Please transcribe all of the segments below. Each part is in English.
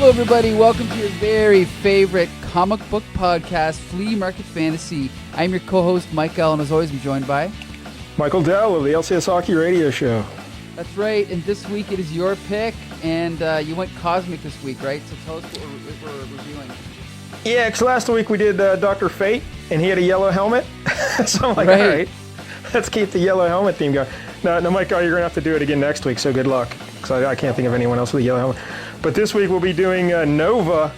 Hello, everybody. Welcome to your very favorite comic book podcast, Flea Market Fantasy. I'm your co-host, Mike-DELL, and as always, I'm joined by... Michael-DELL of the LCS Hockey Radio Show. That's right, and this week it is your pick, and you went cosmic this week, right? So tell us what we're reviewing. Yeah, because last week we did Dr. Fate, and he had a yellow helmet. So I'm like, Right. all right, let's keep the yellow helmet theme going. No, Michael, you're going to have to do it again next week, so good luck, because I can't think of anyone else with a yellow helmet. But this week we'll be doing Nova,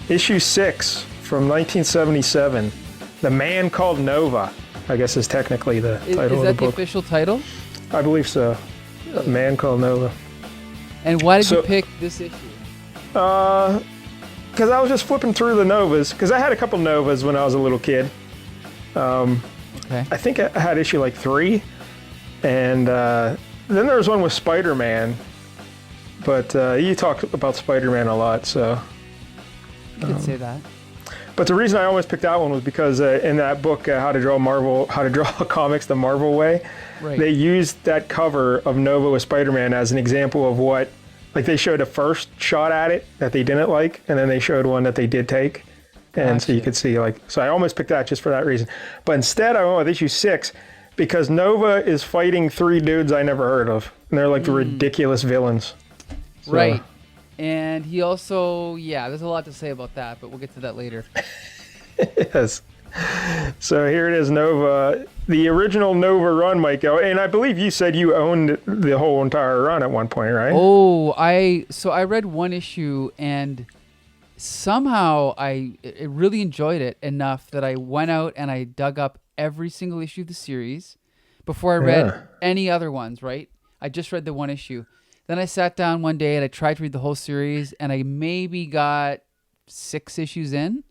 issue 6 from 1977. The Man Called Nova, I guess is technically the title of the book. Is that the official title? I believe so. Really? The Man Called Nova. And why did you pick this issue? Because I was just flipping through the Novas, because I had a couple Novas when I was a little kid. Okay. I think I had issue like 3, and then there was one with Spider-Man, but you talk about Spider-Man a lot, so... You could say that. But the reason I always picked that one was because in that book, How to Draw Comics the Marvel Way, Right. they used that cover of Nova with Spider-Man as an example of what, like they showed a first shot at it that they didn't like, and then they showed one that they did take. And so you could see, like, so I almost picked that just for that reason. But instead I went with issue 6 because Nova is fighting 3 dudes I never heard of. And they're like the ridiculous villains. So. Right. And he also, there's a lot to say about that, but we'll get to that later. Yes. So here it is, Nova. The original Nova run, Michael. And I believe you said you owned the whole entire run at one point, right? Oh, I read one issue and somehow I really enjoyed it enough that I went out and I dug up every single issue of the series before I read any other ones, right? I just read the one issue. Then I sat down one day and I tried to read the whole series and I maybe got 6 issues in,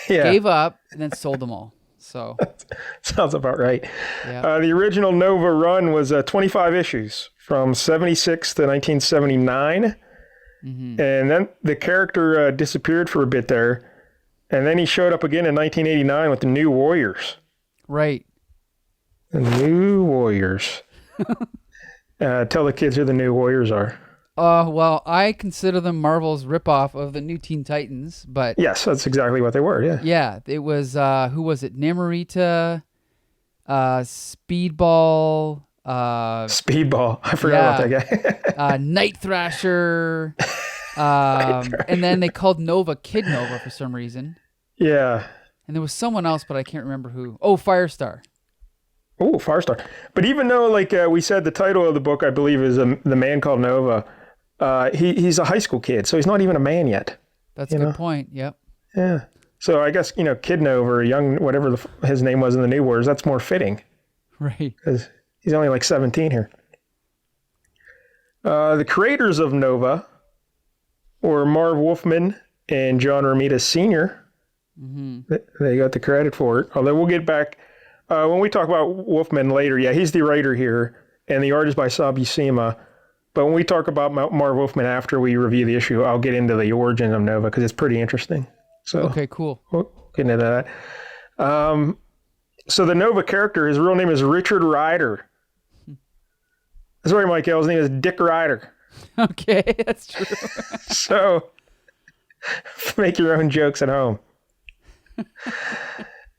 gave up, and then sold them all. So sounds about right. Yeah. The original Nova run was 25 issues from 76 to 1979. Mm-hmm. And then the character disappeared for a bit there. And then he showed up again in 1989 with the New Warriors. Right. The New Warriors. Tell the kids who the New Warriors are. Well, I consider them Marvel's ripoff of the New Teen Titans, but... Yes, that's exactly what they were, yeah. Yeah, it was, who was it? Namorita, Speedball... Speedball. I forgot about that guy. Night Thrasher. And then they called Nova Kid Nova for some reason. Yeah. And there was someone else, but I can't remember who. Oh, Firestar. Oh, Firestar. But even though, like we said, the title of the book, I believe, is The Man Called Nova, he's a high school kid, so he's not even a man yet. That's a good point, yep. Yeah. So I guess, Kid Nova or Young, whatever his name was in the New Wars, that's more fitting. Right. Because he's only like 17 here. The creators of Nova were Marv Wolfman and John Romita Sr. Mm-hmm. They got the credit for it. Although we'll get back... when we talk about Wolfman later, he's the writer here, and the art is by Sal Buscema. But when we talk about Marv Wolfman after we review the issue, I'll get into the origin of Nova because it's pretty interesting. So okay, cool. We'll get into that. So the Nova character, his real name is Richard Ryder. Sorry, Michael, his name is Dick Ryder. Okay, that's true. So make your own jokes at home.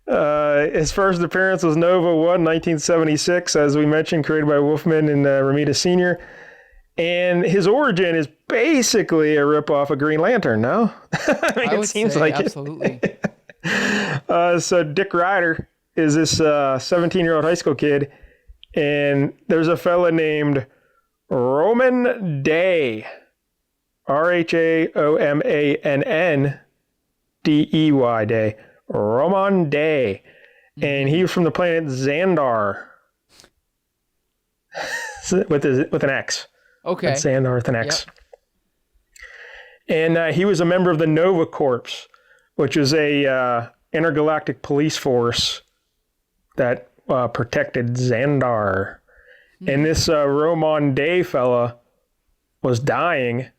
His first appearance was Nova 1, 1976, as we mentioned, created by Wolfman and Romita Sr. And his origin is basically a ripoff of Green Lantern, no? I would say, like absolutely. So Dick Ryder is this 17-year-old high school kid, and there's a fella named Roman Day, RHAOMANNDEY Day. Roman Day. And he was from the planet Xandar. with an X. Okay. That's Xandar with an X. Yep. And he was a member of the Nova Corps, which is a intergalactic police force that protected Xandar. And this Roman Day fella was dying,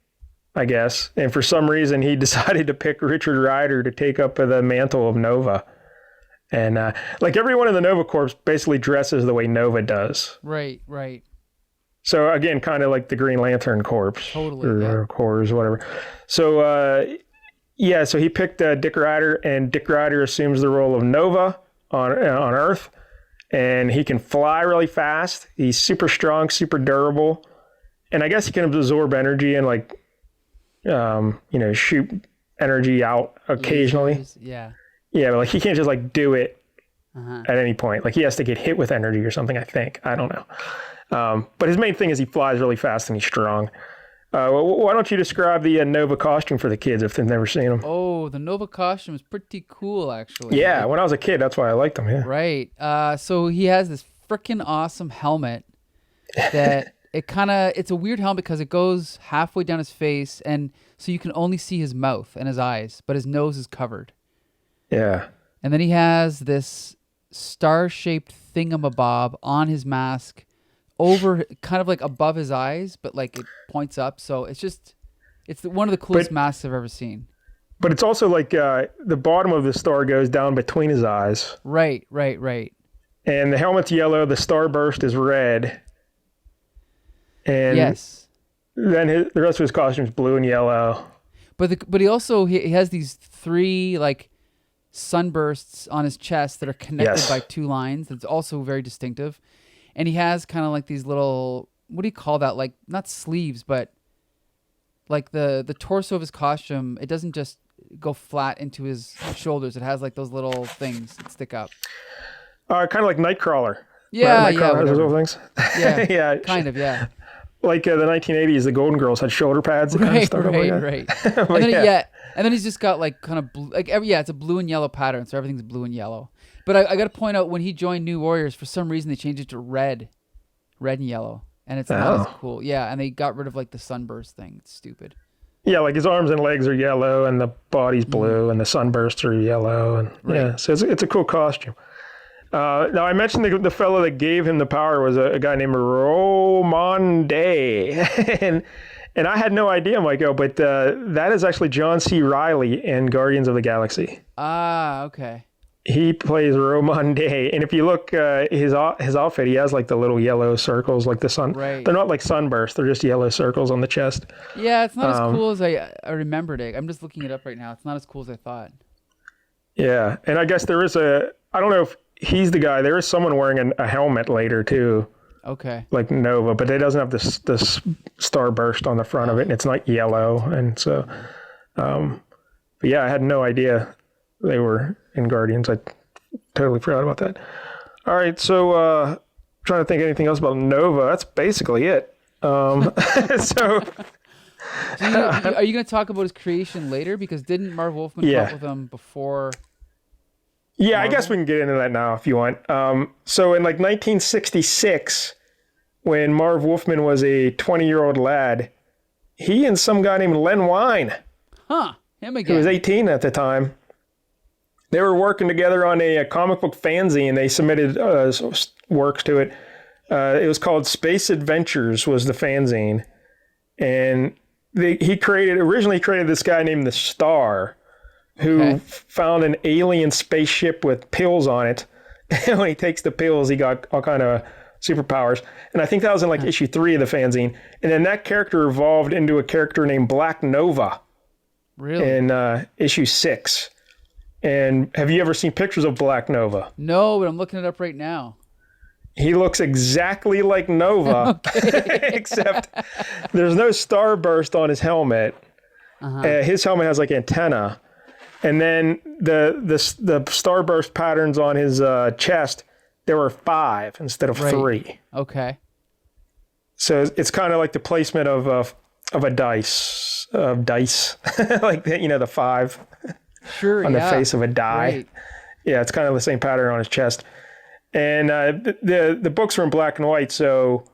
I guess. And for some reason, he decided to pick Richard Ryder to take up the mantle of Nova. And like everyone in the Nova Corps basically dresses the way Nova does. Right, right. So again, kind of like the Green Lantern Corps. Totally. Or Corps, whatever. So, so he picked Dick Rider, and Dick Rider assumes the role of Nova on Earth. And he can fly really fast. He's super strong, super durable. And I guess he can absorb energy and like, shoot energy out occasionally. Lasers, yeah. Yeah, but like he can't just like do it at any point. Like he has to get hit with energy or something, I think. I don't know. But his main thing is he flies really fast and he's strong. Why don't you describe the Nova costume for the kids if they've never seen him? Oh, the Nova costume is pretty cool, actually. Yeah, when I was a kid, that's why I liked him. Yeah. Right. So he has this freaking awesome helmet that it's a weird helmet because it goes halfway down his face, and so you can only see his mouth and his eyes, but his nose is covered. Yeah. And then he has this star-shaped thingamabob on his mask, over kind of like above his eyes, but like it points up. So it's one of the coolest masks I've ever seen. But it's also like the bottom of the star goes down between his eyes. Right. And the helmet's yellow. The starburst is red. And yes. Then the rest of his costume is blue and yellow. But he also he has these 3 like sunbursts on his chest that are connected by 2 lines. That's also very distinctive. And he has kind of like these little, what do you call that? Like not sleeves, but like the torso of his costume. It doesn't just go flat into his shoulders. It has like those little things that stick up. Kind of like Nightcrawler. Yeah, right? Nightcrawler yeah. has those little things. Yeah, yeah. Kind of, yeah. Like the 1980s, the Golden Girls had shoulder pads. That kind of started right. And then he's just got like kind of blue, it's a blue and yellow pattern, so everything's blue and yellow. But I got to point out, when he joined New Warriors, for some reason they changed it to red and yellow, and it's not as cool. Yeah, and they got rid of like the sunburst thing. It's stupid. Yeah, like his arms and legs are yellow, and the body's blue, and the sunbursts are yellow, and yeah, so it's a cool costume. Now I mentioned the fellow that gave him the power was a guy named Romande, and I had no idea, Michael, but that is actually John C. Reilly in Guardians of the Galaxy. Ah, okay. He plays Romande, and if you look his outfit, he has like the little yellow circles, like the sun. Right. They're not like sunbursts; they're just yellow circles on the chest. Yeah, it's not as cool as I remembered it. I'm just looking it up right now. It's not as cool as I thought. Yeah, and I guess there is I don't know if he's the guy. There is someone wearing a helmet later too. Okay. Like Nova, but it doesn't have this starburst on the front of it, and it's not yellow, and so. But yeah, I had no idea they were in Guardians. I totally forgot about that. All right, so trying to think anything else about Nova. That's basically it. So are you going to talk about his creation later? Because didn't Marv Wolfman come up with him before? Yeah, Marvel? I guess we can get into that now if you want. So in like 1966, when Marv Wolfman was a 20-year-old lad, he and some guy named Len Wein, him again, who was 18 at the time, they were working together on a comic book fanzine. They submitted works to it. It was called Space Adventures was the fanzine. And he originally created this guy named the Star, who found an alien spaceship with pills on it. And when he takes the pills, he got all kind of superpowers. And I think that was in like issue 3 of the fanzine. And then that character evolved into a character named Black Nova. Really? In issue 6. And have you ever seen pictures of Black Nova? No, but I'm looking it up right now. He looks exactly like Nova, except there's no starburst on his helmet. His helmet has like antenna. And then the starburst patterns on his chest, there were 5 instead of 3. Okay. So it's kind of like the placement of a dice, like the 5 on the face of a die. Right. Yeah, it's kind of the same pattern on his chest. And the books are in black and white, so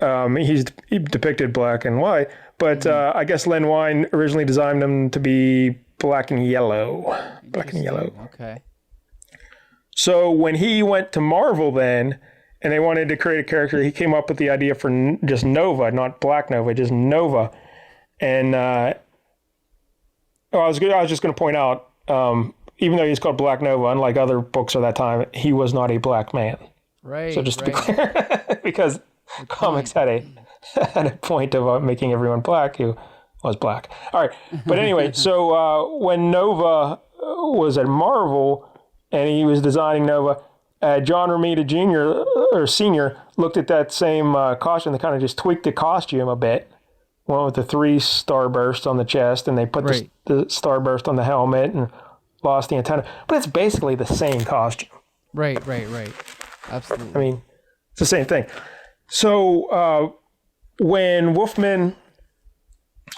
he depicted black and white. But I guess Len Wein originally designed them to be black and yellow. Black and yellow. Okay. So when he went to Marvel then, and they wanted to create a character, he came up with the idea for just Nova, not Black Nova, just Nova. And I was just going to point out, even though he's called Black Nova, unlike other books of that time, he was not a black man. Right. So just to be clear, because comics had a point of making everyone black who was black. All right. But anyway, so when Nova was at Marvel and he was designing Nova, John Romita Jr. or Sr. looked at that same costume. They kind of just tweaked the costume a bit. Went with the 3 starbursts on the chest, and they put the starburst on the helmet and lost the antenna. But it's basically the same costume. Right. Absolutely. I mean, it's the same thing. So when Wolfman,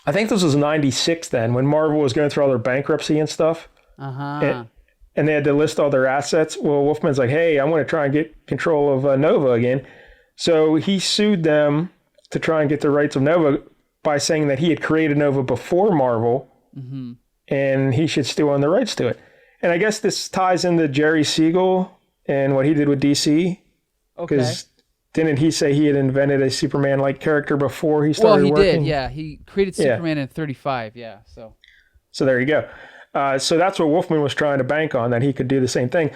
I think this was 96 then, when Marvel was going through all their bankruptcy and stuff. And they had to list all their assets. Well, Wolfman's like, hey, I want to try and get control of Nova again. So he sued them to try and get the rights of Nova by saying that he had created Nova before Marvel, and he should still own the rights to it. And I guess this ties into Jerry Siegel and what he did with DC. Because didn't he say he had invented a Superman-like character before he started working? Well, he did, yeah. He created Superman in 35, yeah. So there you go. So that's what Wolfman was trying to bank on, that he could do the same thing.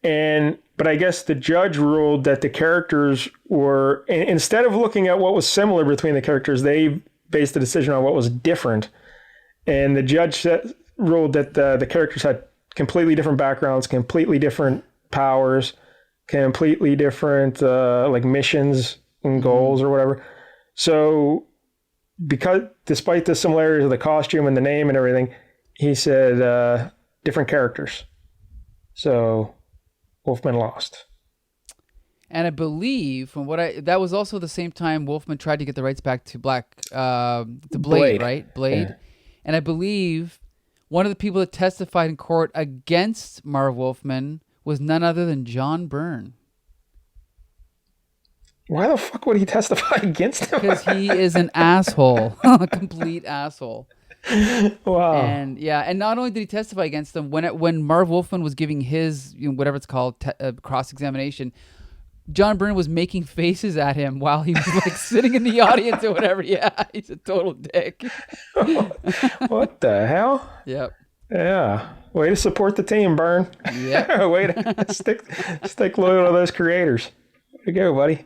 But I guess the judge ruled that the characters were, instead of looking at what was similar between the characters, they based the decision on what was different. And the judge ruled that the characters had completely different backgrounds, completely different powers, completely different like missions and goals or whatever. So despite the similarities of the costume and the name and everything, he said different characters. So Wolfman lost. And I believe from that was also the same time Wolfman tried to get the rights back to Blade, right? Blade. Yeah. And I believe one of the people that testified in court against Marv Wolfman was none other than John Byrne. Why the fuck would he testify against him? Because he is an asshole, a complete asshole. Wow. And not only did he testify against them, when Marv Wolfman was giving his, whatever it's called, cross-examination, John Byrne was making faces at him while he was like sitting in the audience or whatever. Yeah, he's a total dick. What the hell? Yep. Yeah. Way to support the team, Byrne. Yeah. Way to stick loyal to those creators. Way to go, buddy.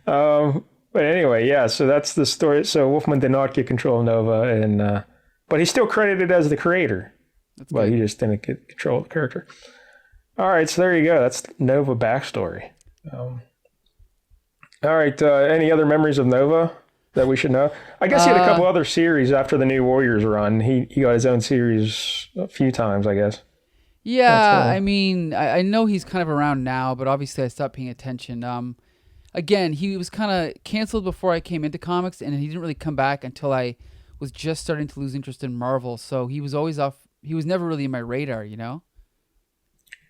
But anyway, yeah, so that's the story. So Wolfman did not get control of Nova, but he's still credited as the creator. But he just didn't get control of the character. All right, so there you go. That's Nova backstory. All right, any other memories of Nova that we should know? I guess he had a couple other series after the New Warriors run. He got his own series a few times, I guess. Yeah, I mean, I know he's kind of around now, but obviously I stopped paying attention. Again, he was kind of canceled before I came into comics, and he didn't really come back until I was just starting to lose interest in Marvel. So he was always off. He was never really in my radar,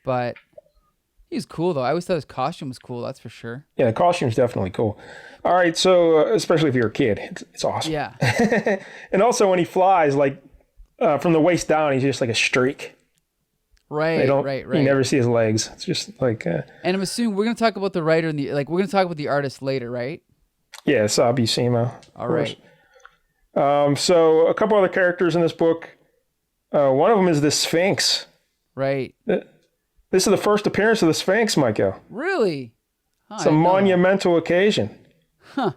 But he was cool, though. I always thought his costume was cool, that's for sure. Yeah, the costume's definitely cool. All right, so especially if you're a kid, it's awesome. Yeah. And also when he flies, like from the waist down, he's just like a streak. Right. You never see his legs. It's just like. And I'm assuming we're gonna talk about the writer and we're gonna talk about the artist later, right? Yeah, Sal Buscema. All right. So a couple other characters in this book. One of them is the Sphinx. Right. This is the first appearance of the Sphinx, Michael. Really? It's a monumental occasion. Huh.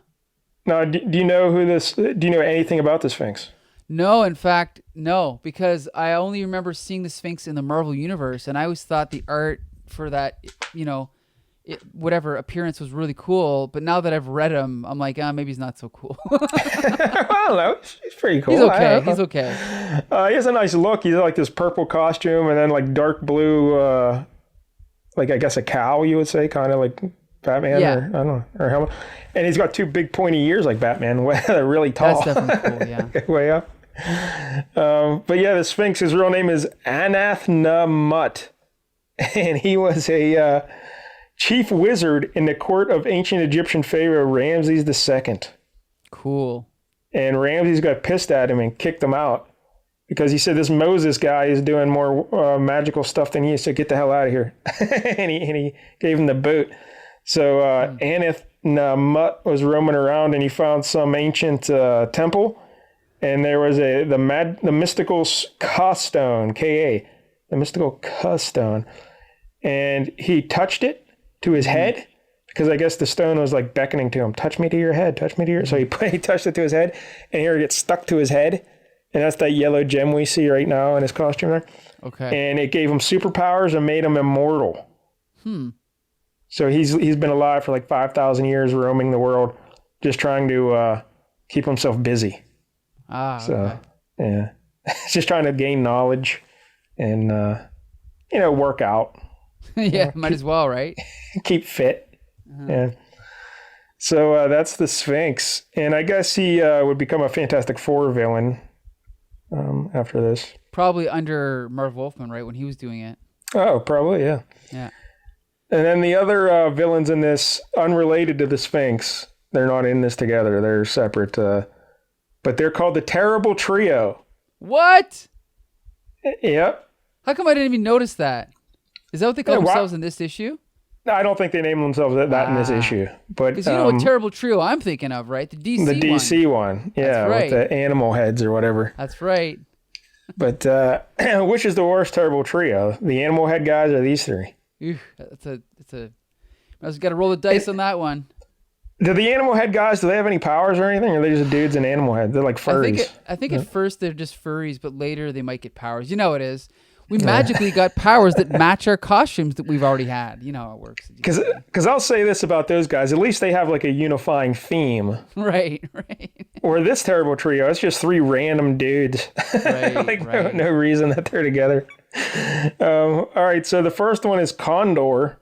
Now, do you know do you know anything about the Sphinx? No, in fact, no, because I only remember seeing the Sphinx in the Marvel Universe, and I always thought the art for that, whatever appearance was really cool. But now that I've read him, I'm like, maybe he's not so cool. I don't know. He's pretty cool. He's okay. He has a nice look. He's like this purple costume and then like dark blue, like I guess a cowl, you would say, kind of like Batman or I don't know, or helmet. And he's got 2 big pointy ears like Batman. They're really tall. That's definitely cool, yeah. Way up. But yeah, the Sphinx, his real name is Anathnammut. And he was a chief wizard in the court of ancient Egyptian pharaoh Ramses II. Cool. And Ramses got pissed at him and kicked him out because he said this Moses guy is doing more magical stuff than he is, so get the hell out of here. and he gave him the boot. So Anathnammut was roaming around and he found some ancient temple, and there was the mystical Ka stone, Ka, the mystical Ka stone, and he touched it to his head because I guess the stone was like beckoning to him, touch me to your head, touch me to your. So he touched it to his head, and here it gets stuck to his head, and that's that yellow gem we see right now in his costume there. Okay. And it gave him superpowers and made him immortal. So he's been alive for like 5,000 years, roaming the world, just trying to keep himself busy. So yeah, just trying to gain knowledge and work out. Might as well, right? Keep fit. Yeah. So that's the Sphinx, and I guess he would become a Fantastic Four villain after this. Probably under Marv Wolfman, right, when he was doing it. Oh, probably, yeah. Yeah. And then the other villains in this, unrelated to the Sphinx, they're not in this together. They're separate, but they're called the Terrible Trio. What? Yep. How come I didn't even notice that? Is that what they call themselves in this issue? No, I don't think they name themselves that in this issue. But because you know what Terrible Trio I'm thinking of, right? The DC one. The DC one. Yeah, that's right. With the animal heads or whatever. That's right. But which is the worst Terrible Trio? The animal head guys or these three? It's a. I just got to roll the dice on that one. Do the animal head guys, do they have any powers or anything? Or are they just dudes in animal heads? They're like furries. I think at first they're just furries, but later they might get powers. You know how it is. We magically got powers that match our costumes that we've already had. You know how it works. Because I'll say this about those guys. At least they have like a unifying theme. Right. Or this Terrible Trio, it's just three random dudes. Right. No reason that they're together. All right, so the first one is Condor.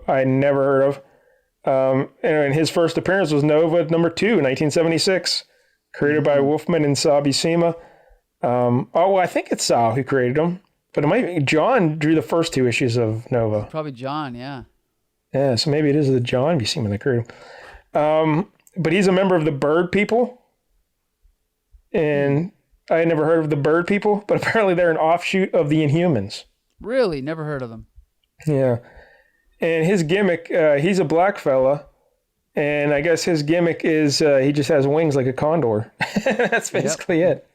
I never heard of. And his first appearance was Nova number 2, 1976, created by Wolfman and Sal Buscema. I think it's Sal who created them, but it might be John drew the first 2 issues of Nova. Probably John, yeah. Yeah, so maybe it is the John Buscema that created him. But he's a member of the Bird People, and I had never heard of the Bird People, but apparently they're an offshoot of the Inhumans. Really? Never heard of them. Yeah. And his gimmick, he's a black fella, and I guess his gimmick is he just has wings like a condor. That's basically it.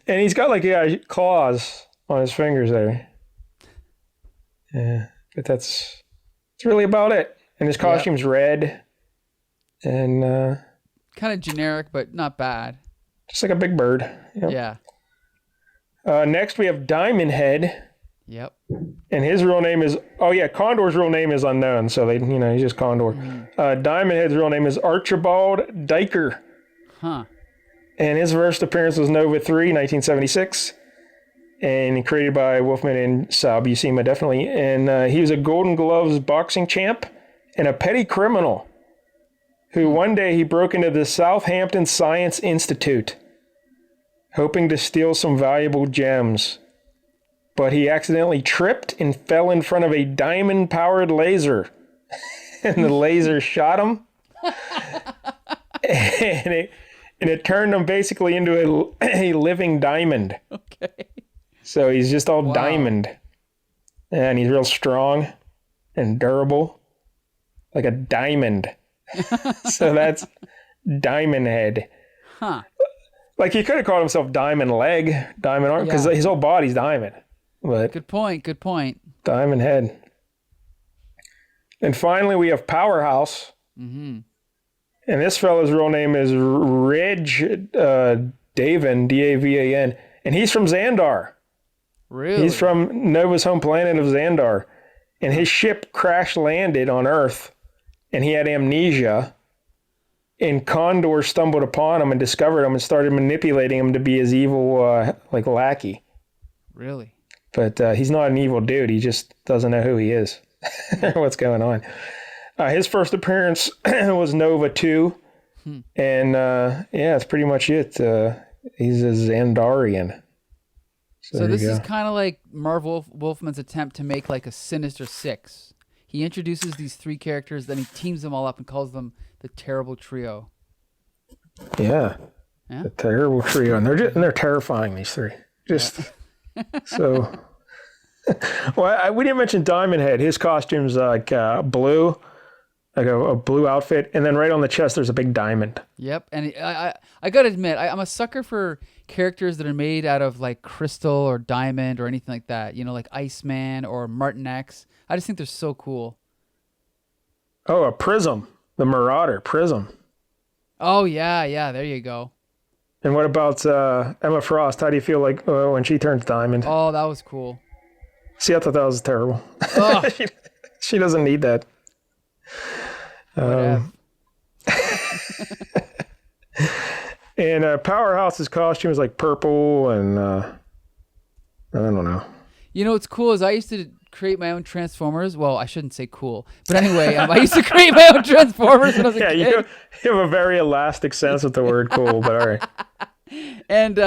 And he's got like claws on his fingers there. Yeah, but that's really about it. And his costume's red, and kind of generic, but not bad. Just like a big bird. Yep. Yeah. Next we have Diamond Head. Yep. And his real name is Condor's real name is unknown, so he's just Condor. Diamond Head's real name is Archibald Diker. Huh. And his first appearance was Nova 3, 1976. And created by Wolfman and Sal Buscema, definitely. And he was a Golden Gloves boxing champ and a petty criminal who one day he broke into the Southampton Science Institute, hoping to steal some valuable gems. But he accidentally tripped and fell in front of a diamond-powered laser. And the laser shot him. And it turned him basically into a living diamond. Okay. So he's just all diamond. And he's real strong and durable. Like a diamond. So that's Diamond Head. Huh. Like he could have called himself Diamond Leg, Diamond Arm, because his whole body's diamond. But good point. Diamond Head. And finally we have Powerhouse. Mm-hmm. And this fella's real name is Reg Davan, D-A-V-A-N. And he's from Xandar. Really? He's from Nova's home planet of Xandar. And his ship crash landed on Earth. And he had amnesia. And Condor stumbled upon him and discovered him and started manipulating him to be his evil lackey. Really? But he's not an evil dude. He just doesn't know who he is or what's going on. His first appearance was Nova 2. And that's pretty much it. He's a Xandarian. So this is kind of like Marv Wolfman's attempt to make like a Sinister Six. He introduces these 3 characters, then he teams them all up and calls them the Terrible Trio. Yeah. The Terrible Trio. And they're terrifying, these 3. So... Well, we didn't mention Diamond Head. His costume's like blue, like a blue outfit, and then right on the chest there's a big diamond. Yep, and I gotta admit, I'm a sucker for characters that are made out of like crystal or diamond or anything like that. You know, like Iceman or Martin X. I just think they're so cool. Oh, a Prism. The Marauder Prism. Oh, yeah, there you go. And what about Emma Frost? How do you feel like when she turns diamond? Oh, that was cool. See, I thought that was terrible. She doesn't need that. And Powerhouse's costume is like purple and I don't know. You know what's cool is I used to create my own Transformers. Well, I shouldn't say cool, but anyway, I used to create my own Transformers when I was a kid. You have a very elastic sense with the word cool, but all right. And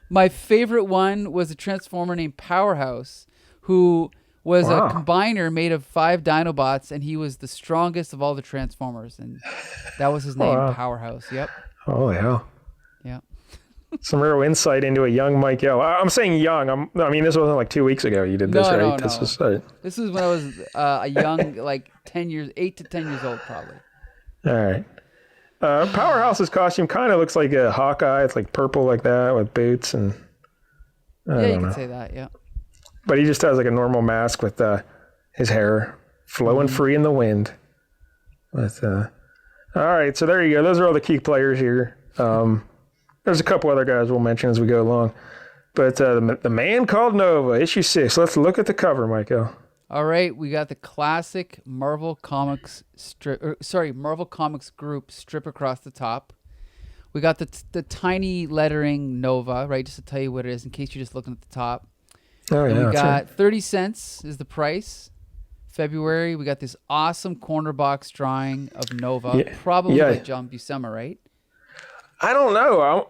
my favorite one was a Transformer named Powerhouse, who was a combiner made of 5 Dinobots, and he was the strongest of all the Transformers, and that was his name, Powerhouse. Yep. Oh, yeah. Yeah. Some real insight into a young Mike-DELL. I'm saying young. I mean, this wasn't like 2 weeks ago you did this, right? No. This was This was when I was a young, like 8 to 10 years old, probably. All right. Powerhouse's costume kind of looks like a Hawkeye. It's like purple like that with boots and I don't know. Can say that, yeah. But he just has like a normal mask with his hair flowing free in the wind. But all right, so there you go. Those are all the key players here. There's a couple other guys we'll mention as we go along. But the Man Called Nova, issue 6. Let's look at the cover, Michael. All right, we got the classic Marvel Comics Marvel Comics group strip across the top. We got the tiny lettering Nova, right, just to tell you what it is in case you're just looking at the top. Oh, yeah. We got 30 cents is the price. February, we got this awesome corner box drawing of Nova, probably by John Buscema, right? I don't know.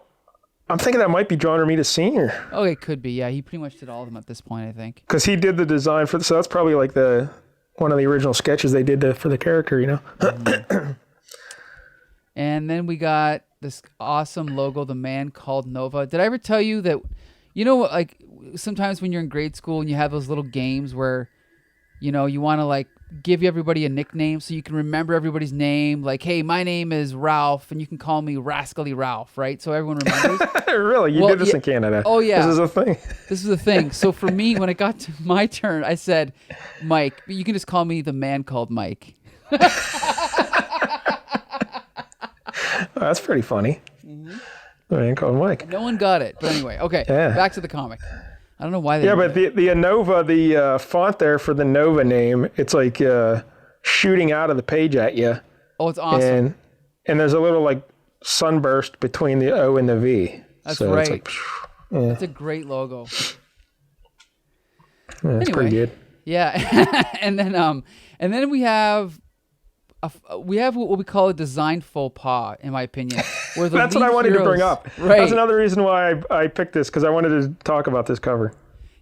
I'm thinking that might be John Romita Sr. Oh, it could be. Yeah, he pretty much did all of them at this point, I think. Because he did the design for so that's probably like one of the original sketches they did for the character, you know? Mm-hmm. And then we got this awesome logo, the Man Called Nova. Did I ever tell you that, like sometimes when you're in grade school and you have those little games where, you want to like give everybody a nickname so you can remember everybody's name. Like, hey, my name is Ralph, and you can call me Rascally Ralph, right? So everyone remembers. Really? You did this in Canada? Oh, yeah. This is a thing? This is a thing. So for me, when it got to my turn, I said, Mike, but you can just call me the Man Called Mike. That's pretty funny. Mm-hmm. The Man Called Mike. No one got it. But anyway, okay, back to the comic. I don't know why they Yeah, but the Nova, the font there for the Nova name, it's like shooting out of the page at you. Oh, it's awesome. And there's a little like sunburst between the O and the V. That's so right. It's like, It's a great logo. It's pretty good. Yeah, and then we have what we call a design faux pas, in my opinion. Where the That's what I wanted to bring up. Right. That's another reason why I picked this, because I wanted to talk about this cover.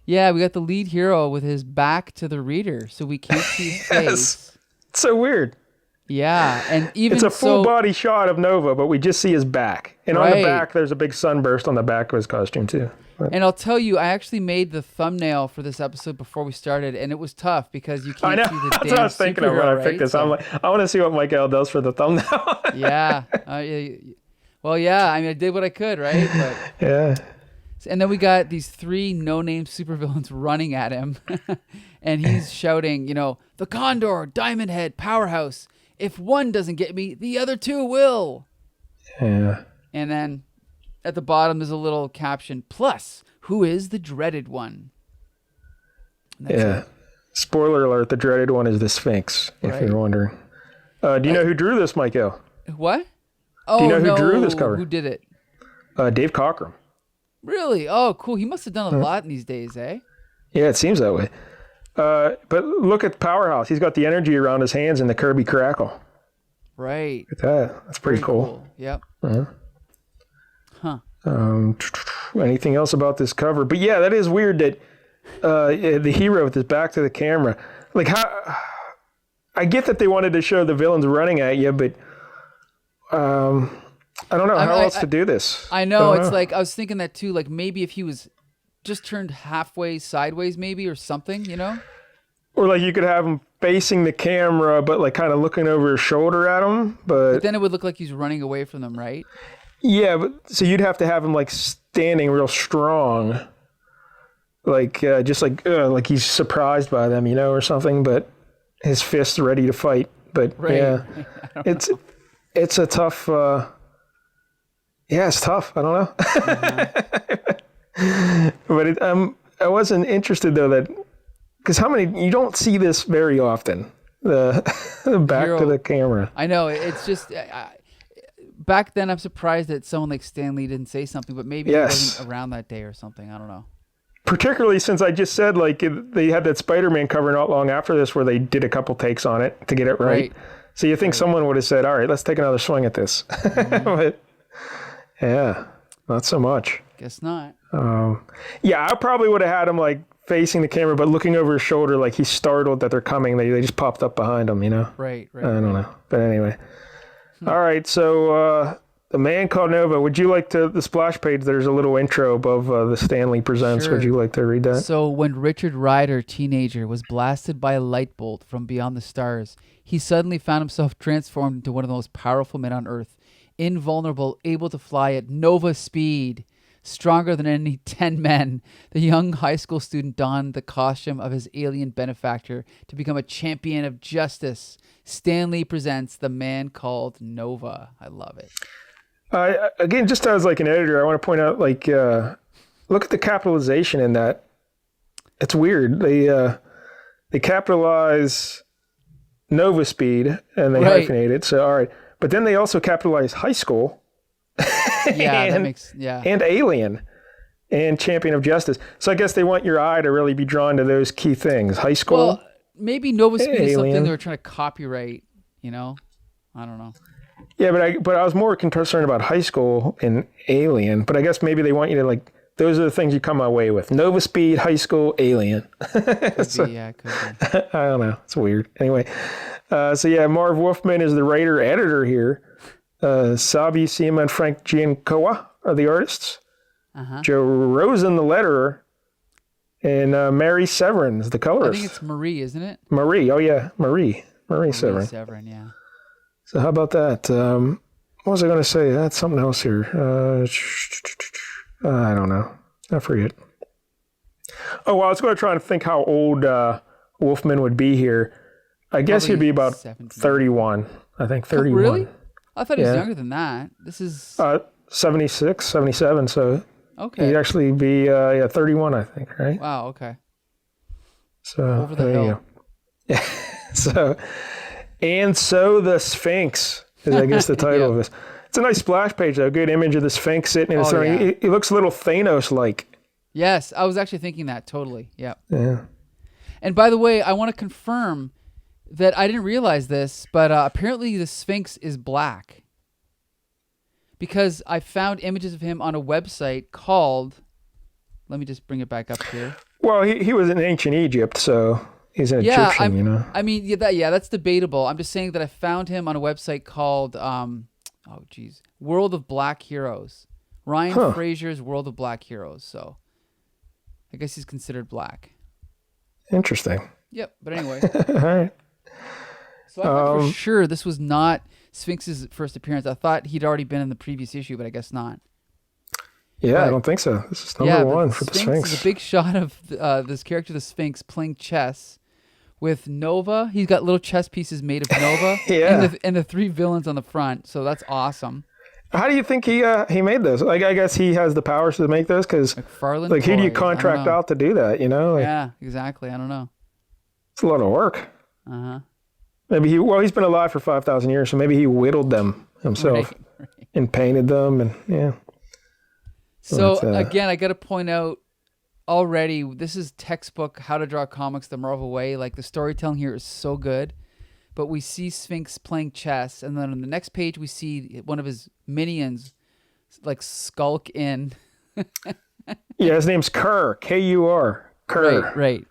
Yeah, we got the lead hero with his back to the reader, so we can't see his face. It's so weird. Yeah, and even it's a full body shot of Nova, but we just see his back. And on the back, there's a big sunburst on the back of his costume too. And I'll tell you, I actually made the thumbnail for this episode before we started, and it was tough because you can't see the That's damn what I was thinking of when I picked this. So, I'm like, I want to see what Mike-DELL does for the thumbnail. Yeah. Well, yeah. I mean, I did what I could, right? But, yeah. And then we got these 3 no-name supervillains running at him, and he's shouting, the Condor, Diamond Head, Powerhouse. If one doesn't get me, the other 2 will. Yeah. And then at the bottom, there's a little caption, plus, who is the dreaded one? Yeah. Spoiler alert, the dreaded one is the Sphinx, if you're wondering. Do you know who drew this, Mike-DELL? What? Oh, do you know who drew this cover? Who did it? Dave Cockrum. Really? Oh, cool. He must have done a lot in these days, eh? Yeah, it seems that way. But look at Powerhouse. He's got the energy around his hands in the Kirby Crackle. Right. Look at that. That's pretty cool. Yep. Huh. Anything else about this cover? But yeah, that is weird that the hero with his back to the camera. Like, how? I get that they wanted to show the villains running at you, but I don't know how else to do this. I know. It's like, I was thinking that too. Like, maybe if he was just turned halfway sideways, maybe, or something, Or like you could have him facing the camera, but like kind of looking over his shoulder at him. But then it would look like he's running away from them, right? Yeah, but so you'd have to have him like standing real strong, like just like he's surprised by them, or something. But his fists ready to fight But Right. yeah, I don't know. it's a tough. Yeah, it's tough. I don't know. But I wasn't interested though that because you don't see this very often. The back Hero, to the camera. I know. It's just back then. I'm surprised that someone like Stan Lee didn't say something, but maybe he Yes. wasn't around that day or something. I don't know. Particularly since I just said like they had that Spider-Man cover not long after this where they did a couple takes on it to get it right. So you think someone would have said, "All right, let's take another swing at this." But yeah, not so much. Guess not. Yeah, I probably would have had him like facing the camera, but looking over his shoulder, like he's startled that they're coming. They just popped up behind him, you know? Right. I don't know. But anyway. All right, so The Man Called Nova. Would you like to, the splash page, there's a little intro above the Stanley Presents. Sure. Would you like to read that? So when Richard Rider, teenager, was blasted by a light bolt from beyond the stars, he suddenly found himself transformed into one of the most powerful men on Earth, invulnerable, able to fly at Nova speed. Stronger than any 10 men, the young high school student donned the costume of his alien benefactor to become a champion of justice. Stan Lee presents The Man Called Nova. I love it. Again, just as like an editor, I want to point out, like, look at the capitalization in that. It's weird. They capitalize Nova Speed and they hyphenate it. So, all right. But then they also capitalize high school. Yeah, and, that makes, yeah. And Alien and Champion of Justice. So I guess they want your eye to really be drawn to those key things. High school. Well, maybe Nova Speed is something Alien. they were trying to copyright, you know? I don't know. Yeah, but I was more concerned about high school and Alien. But I guess maybe they want you to, like, those are the things you come away with. Nova Speed, high school, Alien. Could be. I don't know. It's weird. Anyway, so yeah, Marv Wolfman is the writer-editor here. Sal Buscema and Frank Giacoia are the artists. Joe Rosen, the letterer. And Mary Severin is the colorist. I think it's Marie, isn't it? Marie. Oh, yeah. Marie Severin. Severin, yeah. So how about that? What was I going to say? That's something else here. I don't know. I forget. Oh, well, I was going to try and think how old Wolfman would be here. I guess he'd be about 17. 31. I think 31. Oh, really? I thought he was younger than that. This is 76, 77. So okay. he'd actually be 31, I think, right? Wow. Okay. So Over the hill. Yeah. So the Sphinx is, I guess, the title of this. It's a nice splash page, though. Good image of the Sphinx sitting in his throne. Yeah. He looks a little Thanos-like. Yes, I was actually thinking that totally. Yep. Yeah. And by the way, I want to confirm that I didn't realize this, but apparently the Sphinx is black. Because I found images of him on a website called, let me just bring it back up here. Well, he was in ancient Egypt, so he's an Egyptian, you know. I mean, that's debatable. I'm just saying that I found him on a website called, World of Black Heroes. Ryan Frazier's World of Black Heroes. So I guess he's considered black. Interesting. Yep. But anyway. All right. So I thought for sure this was not Sphinx's first appearance. I thought he'd already been in the previous issue, but I guess not. Yeah, but, I don't think so. This is number one for the Sphinx. Is a big shot of this character, the Sphinx, playing chess with Nova. He's got little chess pieces made of Nova. and the three villains on the front. So that's awesome. How do you think he made those? Like, I guess he has the powers to make those because, like, who do you contract out to do that? You know? Like, yeah, exactly. I don't know. It's a lot of work. Maybe he's been alive for 5,000 years, so maybe he whittled them himself and painted them, and yeah. So again, I got to point out already, this is textbook How to Draw Comics the Marvel Way. Like, the storytelling here is so good. But we see Sphinx playing chess, and then on the next page we see one of his minions like skulk in. Yeah, his name's Kerr, K-U-R, Kerr. Right.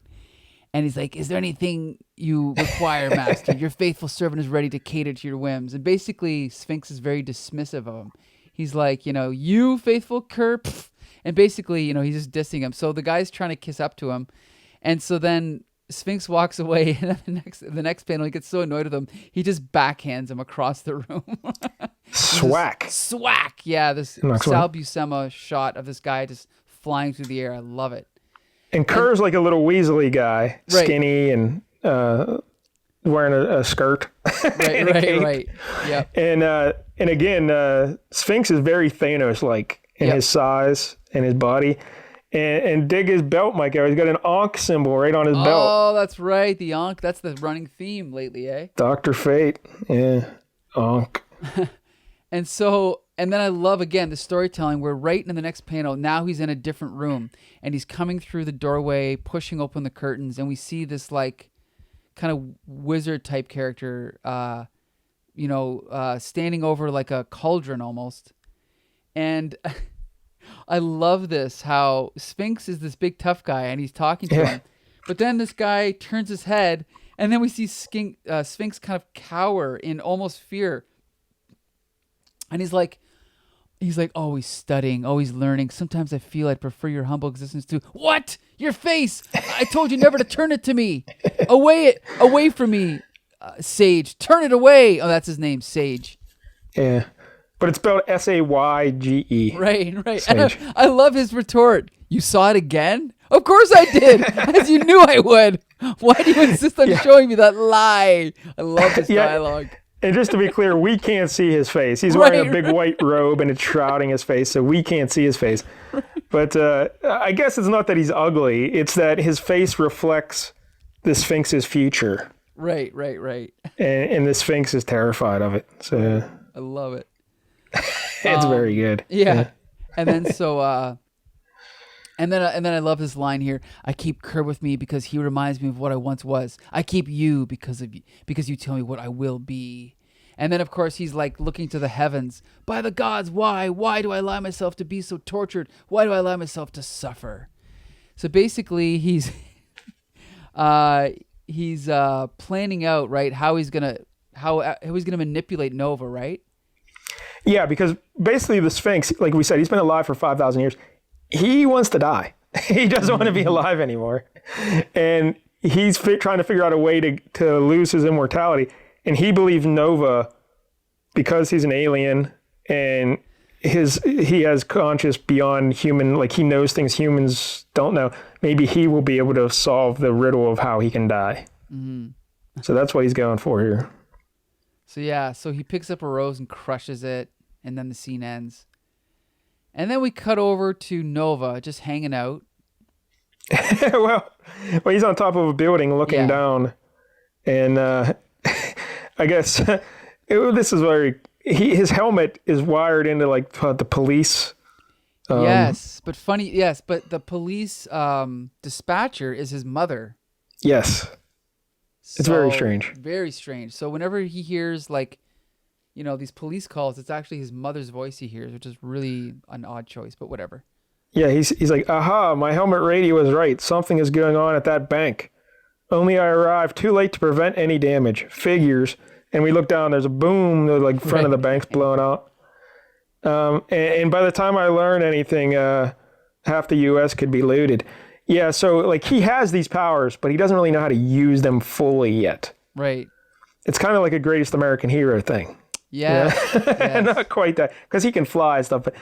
And he's like, "Is there anything you require, Master? Your faithful servant is ready to cater to your whims." And basically, Sphinx is very dismissive of him. He's like, "You faithful Kerr," and basically, he's just dissing him. So the guy's trying to kiss up to him, and so then Sphinx walks away, and then the next panel, he gets so annoyed with him, he just backhands him across the room. Swack. Swack. Yeah, this Sal Buscema shot of this guy just flying through the air. I love it. And Kerr's like a little Weasley guy, skinny and wearing a skirt. Right, right. Yeah. And again, Sphinx is very Thanos-like in his size and his body. And dig his belt, Mike. He's got an Ankh symbol right on his belt. Oh, that's right. The Ankh. That's the running theme lately, eh? Dr. Fate. Yeah. Ankh. And then I love, again, the storytelling. We're right in the next panel. Now he's in a different room. And he's coming through the doorway, pushing open the curtains. And we see this, like, kind of wizard-type character, standing over, like, a cauldron almost. And... I love this, how Sphinx is this big tough guy and he's talking to him. But then this guy turns his head and then we see Sphinx kind of cower in almost fear. And he's like, oh, he's studying. Oh, he's learning. Sometimes I feel I'd prefer your humble existence to... What? Your face! I told you never to turn it to me. Away from me, Sage. Turn it away. Oh, that's his name, Sage. Yeah. But it's spelled Sayge. Right. And I love his retort. You saw it again? Of course I did, as you knew I would. Why do you insist on showing me that lie? I love this dialogue. And just to be clear, we can't see his face. He's wearing a big white robe and it's shrouding his face, so we can't see his face. But I guess it's not that he's ugly. It's that his face reflects the Sphinx's future. Right. And the Sphinx is terrified of it. So I love it. It's very good. Yeah. And then and then I love this line here. I keep Kerr with me because he reminds me of what I once was. I keep you because you tell me what I will be. And then of course he's like looking to the heavens. By the gods, why? Why do I allow myself to be so tortured? Why do I allow myself to suffer? So basically he's planning out, right, how he's gonna manipulate Nova, right? Yeah, because basically the Sphinx, like we said, he's been alive for 5,000 years. He wants to die. He doesn't want to be alive anymore. And he's trying to figure out a way to lose his immortality. And he believes Nova, because he's an alien and he has conscious beyond human, like he knows things humans don't know. Maybe he will be able to solve the riddle of how he can die. Mm-hmm. So that's what he's going for here. So he picks up a rose and crushes it, and then the scene ends. And then we cut over to Nova just hanging out. well, he's on top of a building looking down, and I guess this is where his helmet is wired into like the police. But the police dispatcher is his mother. Yes. It's very strange. Very strange. So whenever he hears these police calls, it's actually his mother's voice he hears, which is really an odd choice, but whatever. Yeah, he's like, aha, my helmet radio was right. Something is going on at that bank. Only I arrived too late to prevent any damage. Figures. And we look down, there's a boom, the front of the bank's blowing out. And by the time I learn anything, half the U.S. could be looted. Yeah, so he has these powers, but he doesn't really know how to use them fully yet. Right. It's kind of like a Greatest American Hero thing. Yeah. Yes. Not quite that, because he can fly and stuff, but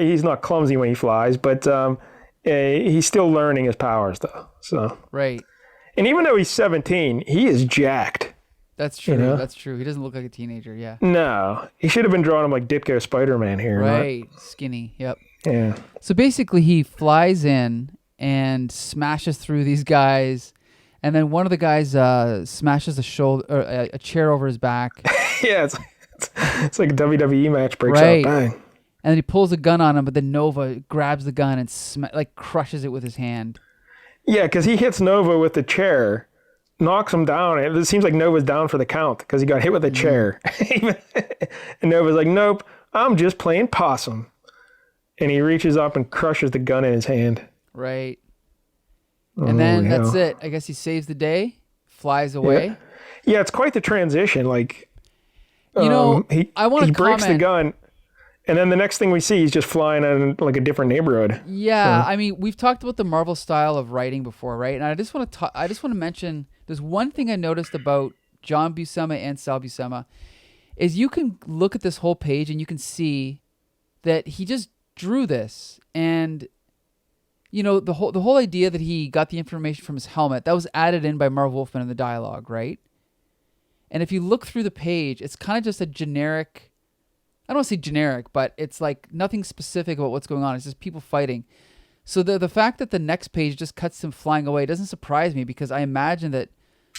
he's not clumsy when he flies, but he's still learning his powers, though. So. Right. And even though he's 17, he is jacked. That's true. That's true. He doesn't look like a teenager, yeah. No. He should have been drawing him like Ditko Spider-Man here. Right. Skinny, yep. Yeah. So basically he flies in and smashes through these guys, and then one of the guys smashes a chair over his back. Yeah, it's like a WWE match breaks out. Bang. And then he pulls a gun on him, but then Nova grabs the gun and crushes it with his hand. Yeah, because he hits Nova with the chair, knocks him down. It seems like Nova's down for the count because he got hit with a chair. And Nova's like, nope, I'm just playing possum. And he reaches up and crushes the gun in his hand. Right. And then that's it. I guess he saves the day, flies away. Yeah, it's quite the transition. I want to comment. He breaks the gun, and then the next thing we see, he's just flying in a different neighborhood. Yeah, so. I mean, we've talked about the Marvel style of writing before, right? And I just want to mention there's one thing I noticed about John Buscema and Sal Buscema is you can look at this whole page and you can see that he just drew this, and the whole idea that he got the information from his helmet, that was added in by Marv Wolfman in the dialogue, right? And if you look through the page, it's kind of just a generic, I don't want to say generic, but it's like nothing specific about what's going on. It's just people fighting. So the fact that the next page just cuts him flying away doesn't surprise me, because I imagine that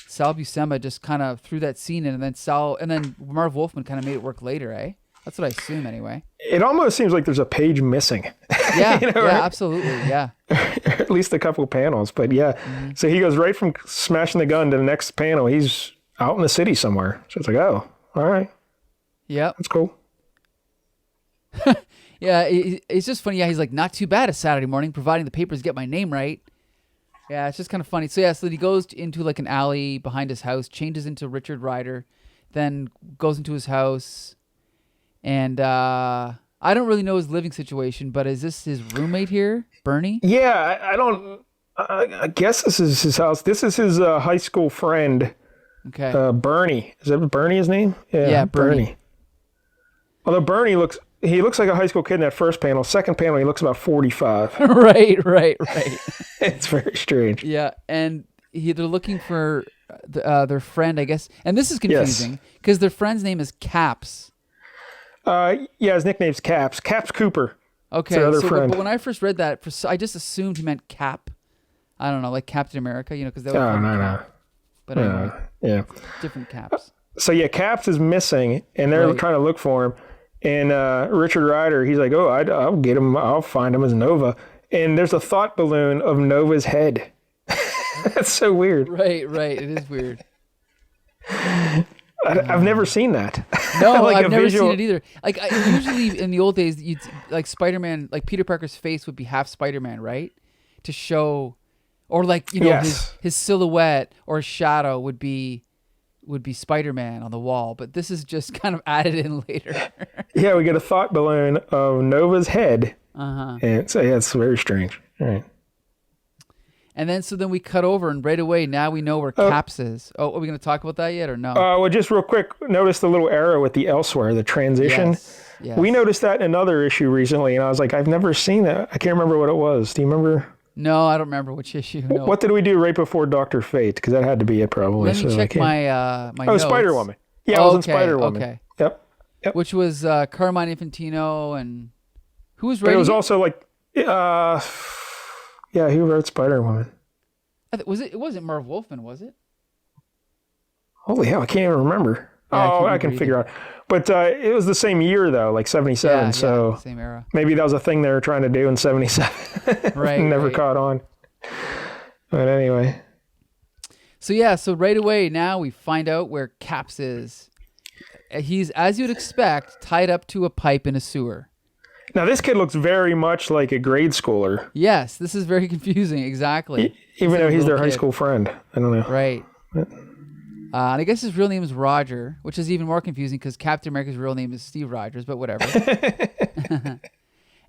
Sal Buscema just kind of threw that scene in, and then Marv Wolfman kind of made it work later, eh? That's what I assume anyway. It almost seems like there's a page missing. Yeah, you know, yeah, right? Absolutely, yeah. At least a couple panels, but yeah. So he goes right from smashing the gun to the next panel. He's out in the city somewhere. So it's like, oh, all right. Yep. That's cool. Yeah, it's just funny. Yeah, he's like, not too bad a Saturday morning, providing the papers get my name right. Yeah, it's just kind of funny. So so he goes into like an alley behind his house, changes into Richard Rider, then goes into his house, and I don't really know his living situation, but is this his roommate here, Bernie? Yeah, I don't. I guess this is his house. This is his high school friend. Okay. Bernie. Is that Bernie his name? Yeah, Bernie. Although Bernie looks like a high school kid in that first panel. Second panel, he looks about 45. Right. It's very strange. Yeah, and they're looking for their friend, I guess. And this is confusing because their friend's name is Caps. Yeah, his nickname's Caps. Caps Cooper. Okay, but when I first read that, I just assumed he meant Cap. I don't know, like Captain America, because they were. Oh, no. But anyway, yeah, different Caps. So yeah, Caps is missing, and they're trying to look for him. And Richard Rider, he's like, oh, I'll get him. I'll find him as Nova. And there's a thought balloon of Nova's head. That's so weird. Right. It is weird. I've never seen that. No, like I've never seen it either. Like usually in the old days, you'd like Spider-Man, like Peter Parker's face would be half Spider-Man, right? To show, or like his silhouette or shadow would be Spider-Man on the wall. But this is just kind of added in later. Yeah, we get a thought balloon of Nova's head. Uh-huh. And so yeah, it's very strange. All right. And then we cut over, and right away now we know where Caps is. Oh, are we going to talk about that yet or no? Well, just real quick, notice the little arrow with the elsewhere, the transition. Yes. We noticed that in another issue recently, and I was like, I've never seen that. I can't remember what it was. Do you remember? No, I don't remember which issue. No. What did we do right before Dr. Fate? Because that had to be it probably. Let me check my notes. Spider-Woman. Yeah, it was in Spider-Woman. Okay. Yep. Which was Carmine Infantino, and who was But writing? it was also like, yeah, who wrote Spider-Woman? It wasn't Marv Wolfman, was it? Holy hell, I can't even remember. Yeah, I can figure out. But it was the same year, though, like 77. So same era. Maybe that was a thing they were trying to do in 77. Right. Never caught on. But anyway. So right away now we find out where Caps is. He's, as you'd expect, tied up to a pipe in a sewer. Now, this kid looks very much like a grade schooler. Yes, this is very confusing, exactly. Even though he's their high school friend. I don't know. Right. And I guess his real name is Roger, which is even more confusing because Captain America's real name is Steve Rogers, but whatever.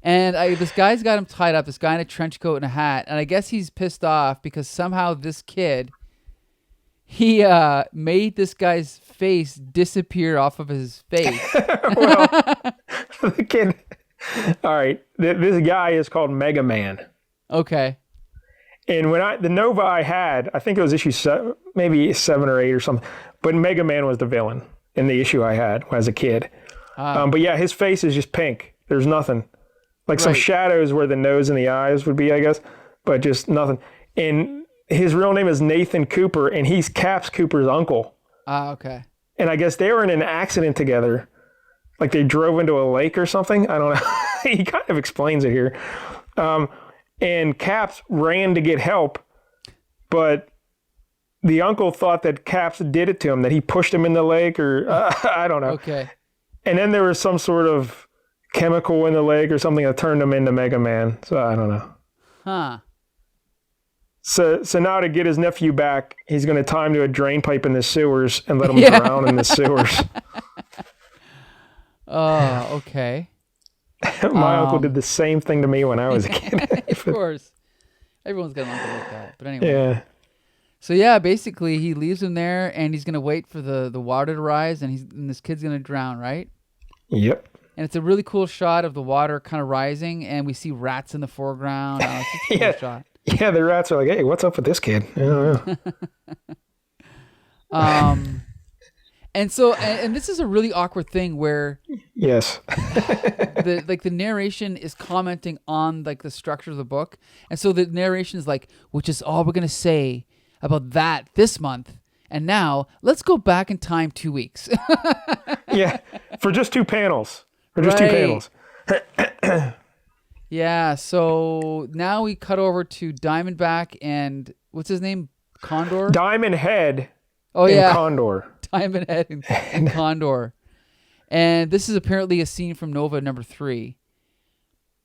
And this guy's got him tied up, this guy in a trench coat and a hat, and I guess he's pissed off because somehow this kid, he made this guy's face disappear off of his face. Well, the kid... All right, this guy is called Mega Man. Okay. And the Nova I had, I think it was issue 7, maybe 7 or 8 or something, but Mega Man was the villain in the issue I had as a kid. But yeah, his face is just pink. There's nothing. Like some shadows where the nose and the eyes would be, I guess, but just nothing. And his real name is Nathan Cooper, and he's Caps Cooper's uncle. Okay. And I guess they were in an accident together. Like they drove into a lake or something. I don't know. He kind of explains it here. And Caps ran to get help, but the uncle thought that Caps did it to him, that he pushed him in the lake or I don't know. Okay. And then there was some sort of chemical in the lake or something that turned him into Mega Man. So I don't know. Huh. So now to get his nephew back, he's going to tie him to a drain pipe in the sewers and let him drown in the sewers. Oh, okay. My uncle did the same thing to me when I was a kid. Of course. Everyone's got an uncle like that. But anyway. Yeah. So yeah, basically he leaves him there and he's going to wait for the water to rise and this kid's going to drown, right? Yep. And it's a really cool shot of the water kind of rising and we see rats in the foreground. It's just a cool shot. Yeah, the rats are like, hey, what's up with this kid? I don't know. And so, and this is a really awkward thing where yes, the narration is commenting on like the structure of the book, and so the narration is like, which is all we're gonna say about that this month. And now let's go back in time 2 weeks. yeah, for just two panels. Yeah. So now we cut over to Diamondback and what's his name? Condor. Diamond Head. Oh yeah, Condor. Diamond Head and Condor. And this is apparently a scene from Nova number 3.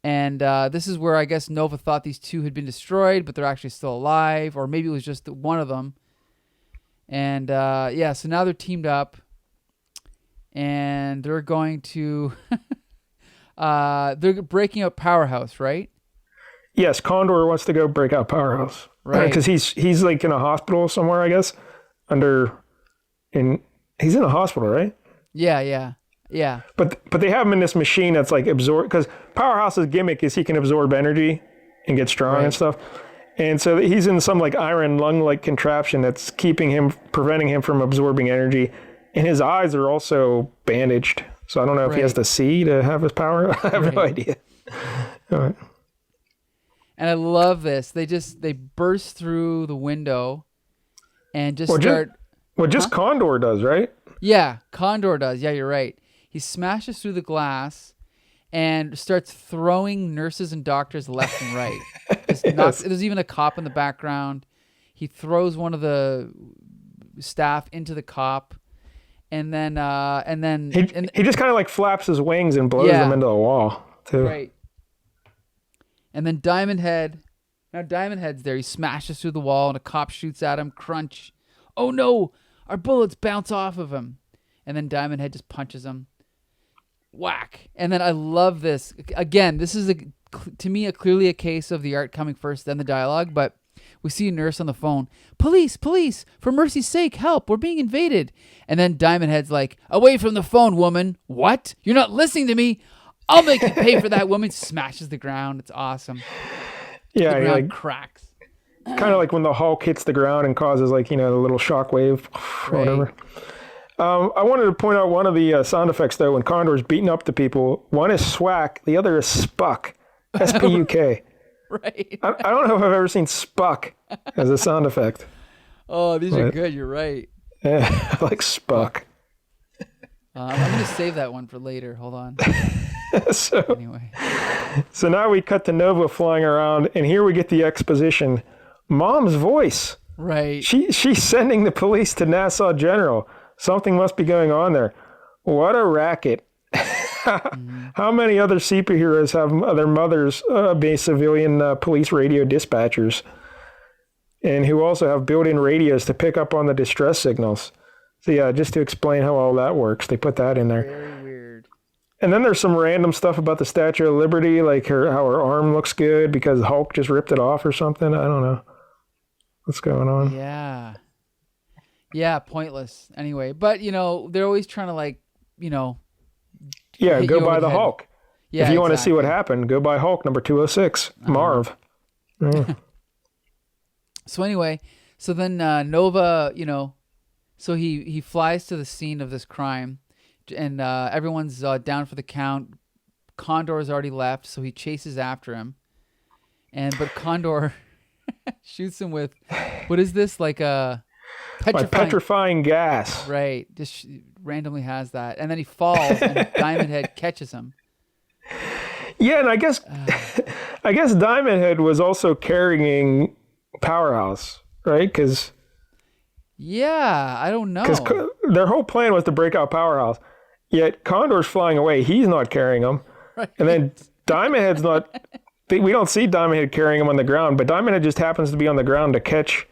And this is where I guess Nova thought these two had been destroyed, but they're actually still alive, or maybe it was just one of them. And yeah, so now they're teamed up, and they're going to they're breaking up Powerhouse, right? Yes, Condor wants to go break out Powerhouse, right? Because he's like in a hospital somewhere, I guess. He's in a hospital, right? Yeah. But they have him in this machine that's like because Powerhouse's gimmick is he can absorb energy and get strong and stuff. And so he's in some like iron lung-like contraption that's preventing him from absorbing energy. And his eyes are also bandaged. So I don't know if he has to see to have his power. I have no idea. All right. And I love this. They burst through the window and just start. Condor does, right? Yeah, Condor does. Yeah, you're right. He smashes through the glass and starts throwing nurses and doctors left and right. There's even a cop in the background. He throws one of the staff into the cop, and then he just kind of like flaps his wings and blows them into the wall too. Right. And then Diamond Head's there. He smashes through the wall, and a cop shoots at him. Crunch. Oh no! Our bullets bounce off of him. And then Diamond Head just punches him. Whack. And then I love this. Again, this is to me clearly a case of the art coming first, then the dialogue. But we see a nurse on the phone. Police! For mercy's sake, help! We're being invaded. And then Diamond Head's like, away from the phone, woman. What? You're not listening to me? I'll make you pay for that, woman. Smashes the ground. It's awesome. Yeah, the ground cracks. Kind of like when the Hulk hits the ground and causes like, the little shock wave or whatever. I wanted to point out one of the sound effects, though, when Condor's beating up the people. One is swack. The other is spuck. S-P-U-K. Right. I don't know if I've ever seen spuck as a sound effect. Oh, these are good. You're right. Yeah, I like spuck. I'm going to save that one for later. Hold on. Anyway. So now we cut to Nova flying around, and here we get the exposition. Mom's voice. Right. She's sending the police to Nassau General. Something must be going on there. What a racket. How many other superheroes have their mothers be civilian police radio dispatchers? And who also have built-in radios to pick up on the distress signals. So yeah, just to explain how all that works, they put that in there. Very weird. And then there's some random stuff about the Statue of Liberty, like how her arm looks good because Hulk just ripped it off or something. I don't know what's going on. Yeah, pointless. Anyway, but they're always trying to go buy the Hulk. Yeah, if you want to see what happened, go buy Hulk number 206, Marv. So anyway, so then Nova, so he flies to the scene of this crime, and everyone's down for the count. Condor's already left, so he chases after him, but Condor shoots him with, what is this, like a petrifying gas? Right, just randomly has that, and then he falls, and Diamond Head catches him. Yeah, and I guess Diamond Head was also carrying Powerhouse, right? Because I don't know. Because their whole plan was to break out Powerhouse, yet Condor's flying away. He's not carrying him, right. And then Diamond Head's not. We don't see Diamond Head carrying him on the ground, but Diamond Head just happens to be on the ground to catch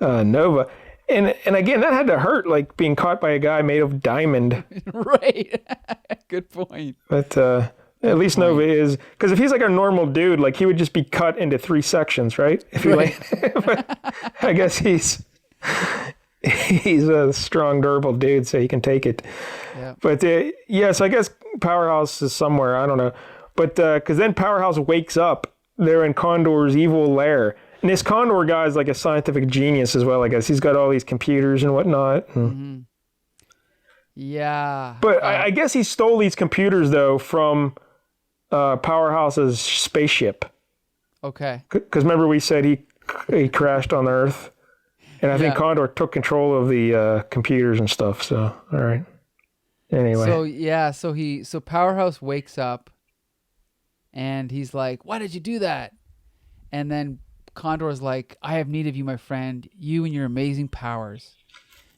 Nova. And again, that had to hurt, like being caught by a guy made of diamond. Right. Good point. But at least Nova is, because if he's like a normal dude, like he would just be cut into 3 sections, right? If you but I guess he's a strong, durable dude, so he can take it. Yeah. But so I guess Powerhouse is somewhere. I don't know. But because then Powerhouse wakes up, they're in Condor's evil lair. And this Condor guy is like a scientific genius as well, I guess. He's got all these computers and whatnot. Yeah. But I guess he stole these computers, though, from Powerhouse's spaceship. Okay. Because remember we said he crashed on Earth? And I think Condor took control of the computers and stuff. So, all right. Anyway. So Powerhouse wakes up and he's like, "Why did you do that?" And then Condor's like, "I have need of you, my friend. You and your amazing powers."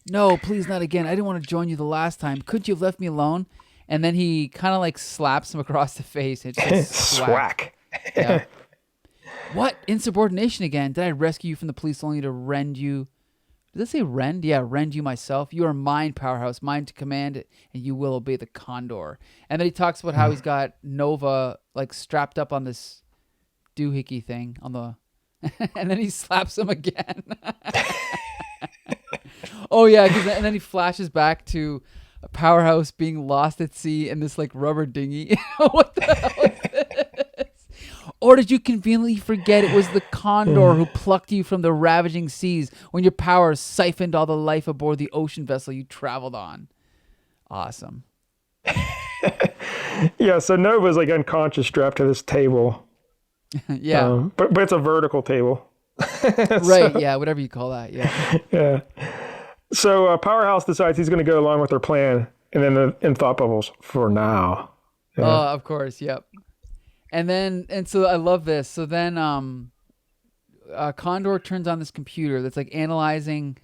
"No, please not again. I didn't want to join you the last time. Could you have left me alone?" And then he kind of like slaps him across the face. And it just Swack. Yeah. "What? Insubordination again? Did I rescue you from the police only to rend you?" Does it say rend? Yeah, rend you myself. "You are mine, Powerhouse, mine to command, and you will obey the Condor." And then he talks about how he's got Nova like strapped up on this doohickey thing on the, and then he slaps him again. Oh yeah, and then he flashes back to Powerhouse being lost at sea in this like rubber dinghy. What the hell is this? "Or did you conveniently forget it was the Condor who plucked you from the ravaging seas when your powers siphoned all the life aboard the ocean vessel you traveled on?" Awesome. Yeah, so Nova's like unconscious strapped to this table. Yeah. But it's a vertical table. Right, yeah, whatever you call that, yeah. Yeah. So Powerhouse decides he's going to go along with their plan, and then in thought bubbles, "for now." Yeah. Oh, of course, yep. And so I love this. So then Condor turns on this computer that's like analyzing,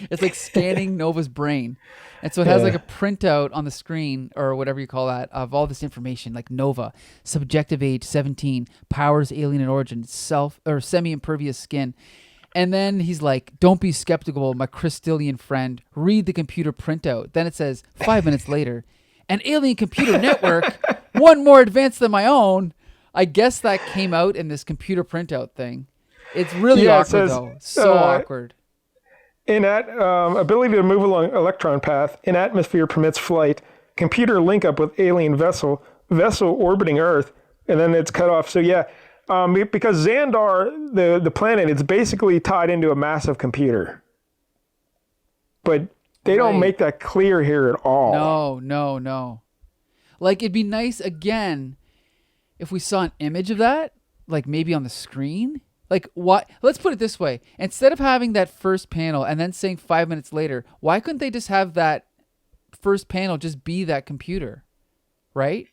it's like scanning Nova's brain. And so it has like a printout on the screen or whatever you call that of all this information, like Nova, subjective age 17, powers alien in origin, self or semi-impervious skin. And then he's like, "Don't be skeptical, my Crystallian friend. Read the computer printout." Then it says 5 minutes later, "An alien computer network, one more advanced than my own." I guess that came out in this computer printout thing. It's really awkward, though. So awkward. In ability to move along electron path, in atmosphere permits flight, computer link up with alien vessel orbiting Earth, and then it's cut off. So yeah, because Xandar, the planet, it's basically tied into a massive computer. But they don't make that clear here at all. No. Like, it'd be nice, again, if we saw an image of that, like maybe on the screen. Like, what? Let's put it this way. Instead of having that first panel and then saying 5 minutes later, why couldn't they just have that first panel just be that computer? Right?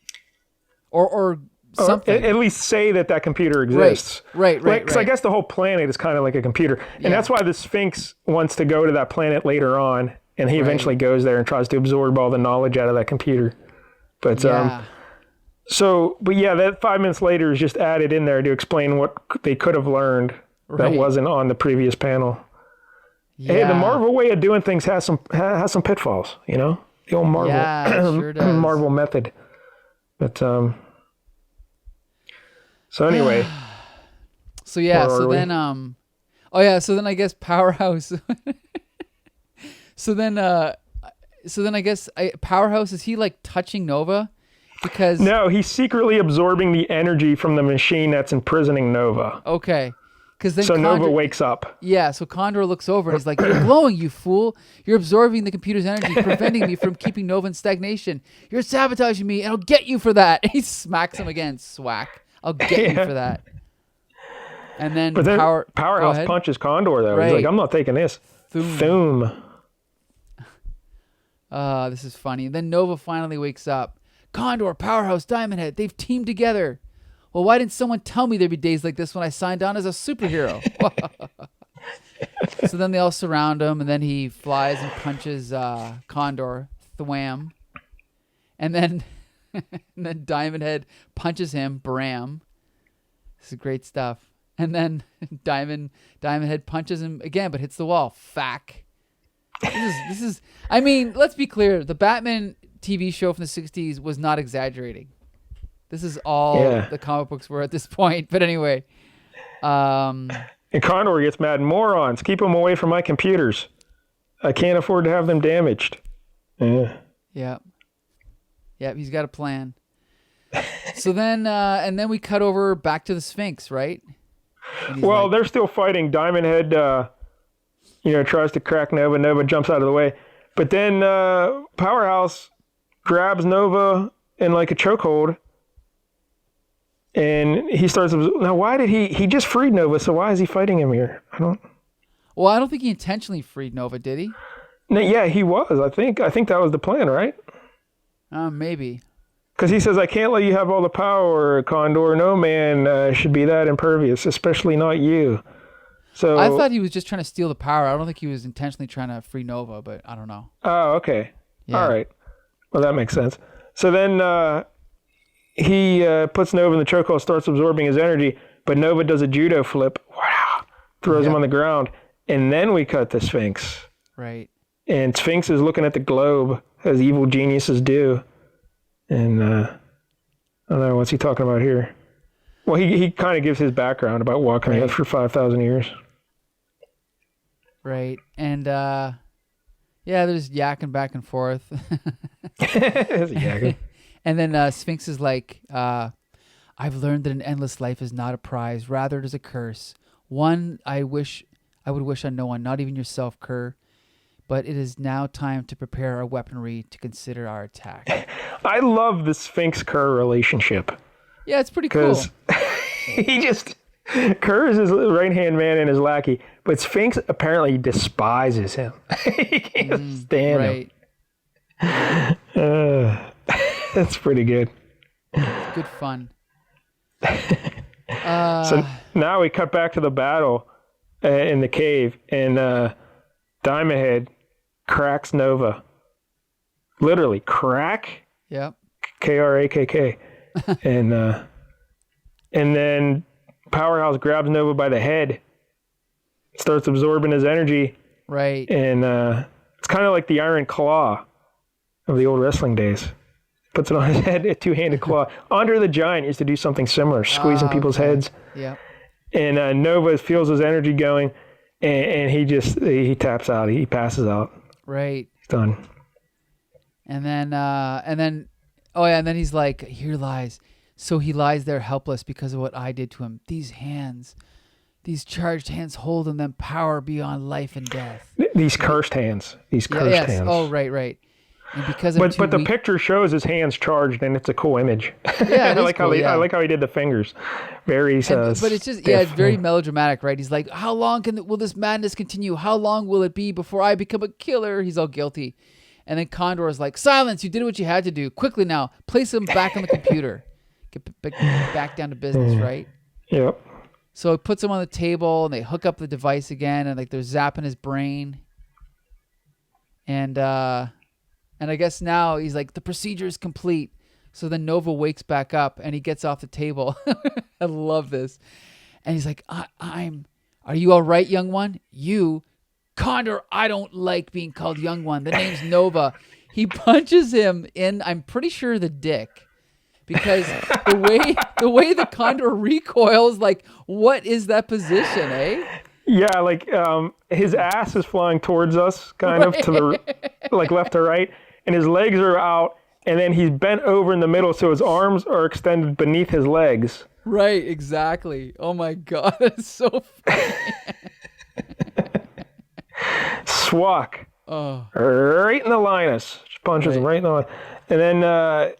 Or something. Or at least say that computer exists. Right. Because I guess the whole planet is kind of like a computer. And that's why the Sphinx wants to go to that planet later on. And he eventually goes there and tries to absorb all the knowledge out of that computer. But that 5 minutes later is just added in there to explain what they could have learned that wasn't on the previous panel. Yeah. Hey, the Marvel way of doing things has some pitfalls, you know? The old Marvel sure does. Marvel method. But so anyway. So then I guess Powerhouse So then I guess Powerhouse, is he like touching Nova? Because no, he's secretly absorbing the energy from the machine that's imprisoning Nova. Okay. Then Condor, Nova wakes up. Yeah, so Condor looks over and he's like, "You're glowing, you fool. You're absorbing the computer's energy, preventing me from keeping Nova in stagnation. You're sabotaging me, and I'll get you for that." And he smacks him again. Swack. "I'll get you for that." And then, Powerhouse punches Condor, though. Right. He's like, "I'm not taking this." Thoom. This is funny. And then Nova finally wakes up. "Condor, Powerhouse, Diamond Head, they've teamed together. Well, why didn't someone tell me there'd be days like this when I signed on as a superhero?" So then they all surround him, and then he flies and punches Condor, thwam. And then Diamond Head punches him, bram. This is great stuff. And then Diamond Head punches him again, but hits the wall. Fack. This is. I mean, let's be clear. The Batman TV show from the 60s was not exaggerating. This is all the comic books were at this point. But anyway. And Condor gets mad. "Morons, keep them away from my computers. I can't afford to have them damaged." Yeah. Yep, he's got a plan. So then, and then we cut over back to the Sphinx, right? Well, they're still fighting. Diamond Head, tries to crack Nova. Nova jumps out of the way. But then Powerhouse grabs Nova in like a chokehold, and he starts. Now, why did he just freed Nova? So why is he fighting him here? Well, I don't think he intentionally freed Nova, did he? No, yeah, he was. I think that was the plan, right? Maybe. Because he says, "I can't let you have all the power, Condor. No man should be that impervious, especially not you." So I thought he was just trying to steal the power. I don't think he was intentionally trying to free Nova, but I don't know. Oh, okay. Yeah. All right. Well, that makes sense. So then he puts Nova in the chokehold, starts absorbing his energy, but Nova does a judo flip, wow, throws him on the ground, and then we cut to Sphinx. Right. And Sphinx is looking at the globe, as evil geniuses do. And I don't know, what's he talking about here? Well, he kind of gives his background about walking the earth for 5,000 years. Right. And, they're just yakking back and forth. Yakking. And then Sphinx is like, I've learned that an endless life is not a prize. Rather, it is a curse. One I would wish on no one, not even yourself, Kerr. But it is now time to prepare our weaponry to consider our attack. I love the Sphinx-Kerr relationship. Yeah, it's pretty cool. Kerr is his right-hand man and his lackey, but Sphinx apparently despises him. He can't stand him. That's pretty good. It's good fun. So now we cut back to the battle in the cave, and Diamond Head cracks Nova. Literally, crack? Yep. K-R-A-K-K. And then Powerhouse grabs Nova by the head, starts absorbing his energy. Right. And it's kind of like the Iron Claw of the old wrestling days. Puts it on his head, a two-handed claw. Andre the Giant used to do something similar, squeezing people's heads. Yeah. And Nova feels his energy going, and he taps out. He passes out. Right. He's done. And then he's like, here lies. So he lies there helpless because of what I did to him. These hands, these charged hands hold in them power beyond life and death. These cursed hands. These cursed hands. Oh, right. And because but the picture shows his hands charged, and it's a cool image. Yeah, I like how he did the fingers. Very but it's just it's very melodramatic, right? He's like, how long will this madness continue? How long will it be before I become a killer? He's all guilty. And then Condor is like, silence, you did what you had to do. Quickly now, place him back on the computer. Get back down to business, right? Yep. So it puts him on the table, and they hook up the device again, and like they're zapping his brain. And I guess now he's like, the procedure is complete. So then Nova wakes back up, and he gets off the table. I love this. And he's like, are you all right, young one? You, Condor, I don't like being called young one. The name's Nova. He punches him in, I'm pretty sure, the dick. Because the way the Condor recoils, like, what is that position, eh? Yeah, like his ass is flying towards us, kind of to the like left to right, and his legs are out, and then he's bent over in the middle, so his arms are extended beneath his legs. Right, exactly. Oh my God, that's so funny. Swak. Oh. Right in the linus. Just punches him right in the line. And then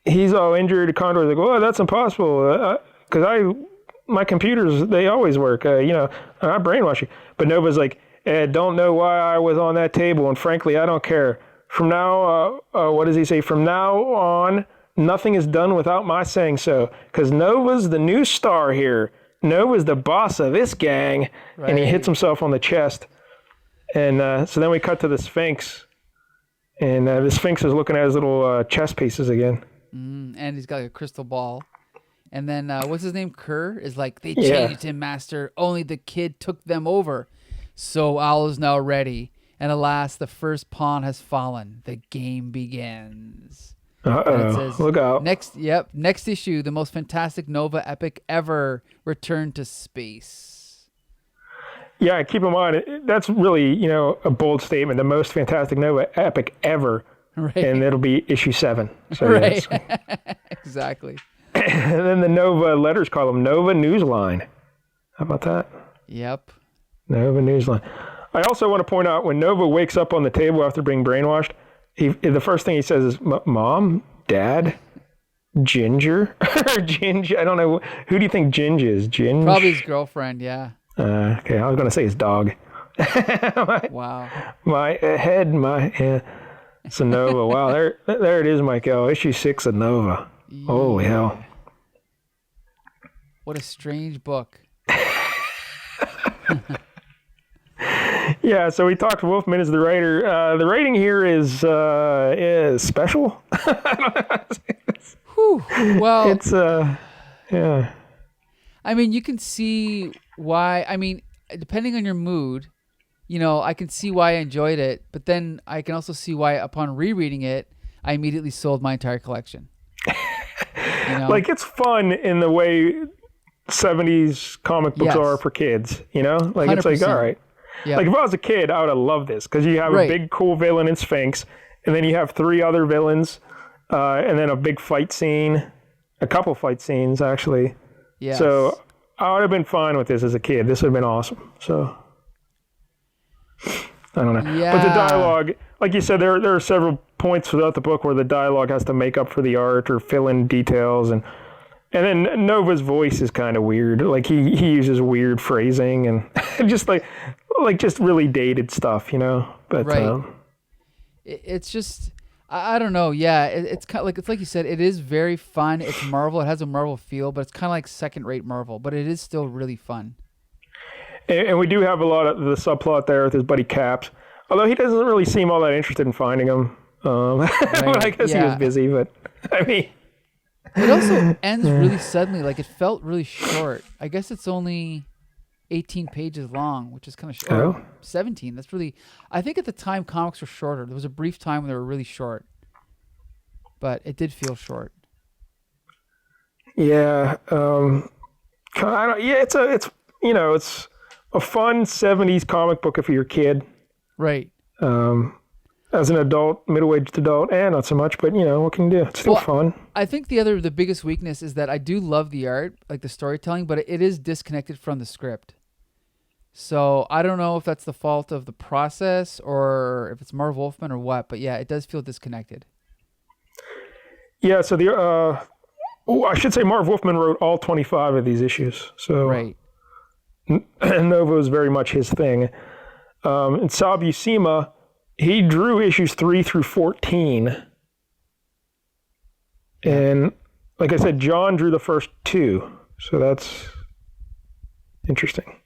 he's all injured. Condor's like, "Oh, that's impossible. Because my computers, they always work. I brainwash you." But Nova's like, "Don't know why I was on that table, and frankly, I don't care. From now, what does he say? From now on, nothing is done without my saying so. Because Nova's the new star here. Nova's the boss of this gang." Right. And he hits himself on the chest. And so then we cut to the Sphinx. And the Sphinx is looking at his little chess pieces again. And he's got like a crystal ball. And then, what's his name? Kerr is like, they changed him, master. Only the kid took them over. So Owl is now ready. And alas, the first pawn has fallen. The game begins. Uh-oh. Look out. Next issue, the most fantastic Nova epic ever, Return to Space. Yeah, keep in mind, that's really, a bold statement. The most fantastic Nova epic ever. Right. And it'll be issue 7. So, right. Exactly. And then the Nova letters column, Nova Newsline. How about that? Yep. Nova Newsline. I also want to point out when Nova wakes up on the table after being brainwashed, the first thing he says is, "Mom, Dad, Ginger, or Ginge." I don't know. Who do you think Ginge is? Ginge? Probably his girlfriend. Yeah. Okay, I was gonna say his dog. Wow. My head, it's a Nova. Wow, there it is, Mike-DELL. Issue 6 of Nova. Yeah. Holy hell. What a strange book. Yeah, so we talked Wolfman as the writer. The writing here is special. Whew. Well, it's yeah. I mean, you can see why. I mean, depending on your mood, I can see why I enjoyed it, but then I can also see why, upon rereading it, I immediately sold my entire collection. Like, it's fun in the way 70s comic books are for kids, Like, 100%. It's like, all right. Yep. Like, if I was a kid, I would have loved this, because you have a big, cool villain in Sphinx, and then you have 3 other villains, and then a big fight scene, a couple fight scenes, actually. Yes. So I would have been fine with this as a kid. This would have been awesome. So I don't know. Yeah. But the dialogue, like you said, there are several points throughout the book where the dialogue has to make up for the art or fill in details, and then Nova's voice is kind of weird. Like, he uses weird phrasing and just just really dated stuff, But right. It's just, I don't know. Yeah, it's kind of like you said. It is very fun. It's Marvel. It has a Marvel feel, but it's kind of like second-rate Marvel. But it is still really fun. And we do have a lot of the subplot there with his buddy Caps, although he doesn't really seem all that interested in finding him. Right. But I guess he was busy. But I mean, it also ends really suddenly. Like, it felt really short. I guess it's only 18 pages long, which is kind of short. Oh. 17. That's really. I think at the time comics were shorter. There was a brief time when they were really short, but it did feel short. Yeah. It's a fun 70s comic book if you're a kid. Right. As an adult, middle-aged adult, not so much, but what can you do? It's still fun. I think the biggest weakness is that I do love the art, like the storytelling, but it is disconnected from the script. So I don't know if that's the fault of the process or if it's Marv Wolfman or what, but yeah, it does feel disconnected. Yeah, so I should say Marv Wolfman wrote all 25 of these issues. So right. Nova is very much his thing. And Sal Buscema, he drew issues 3 through 14. And like I said, John drew the first 2. So that's interesting.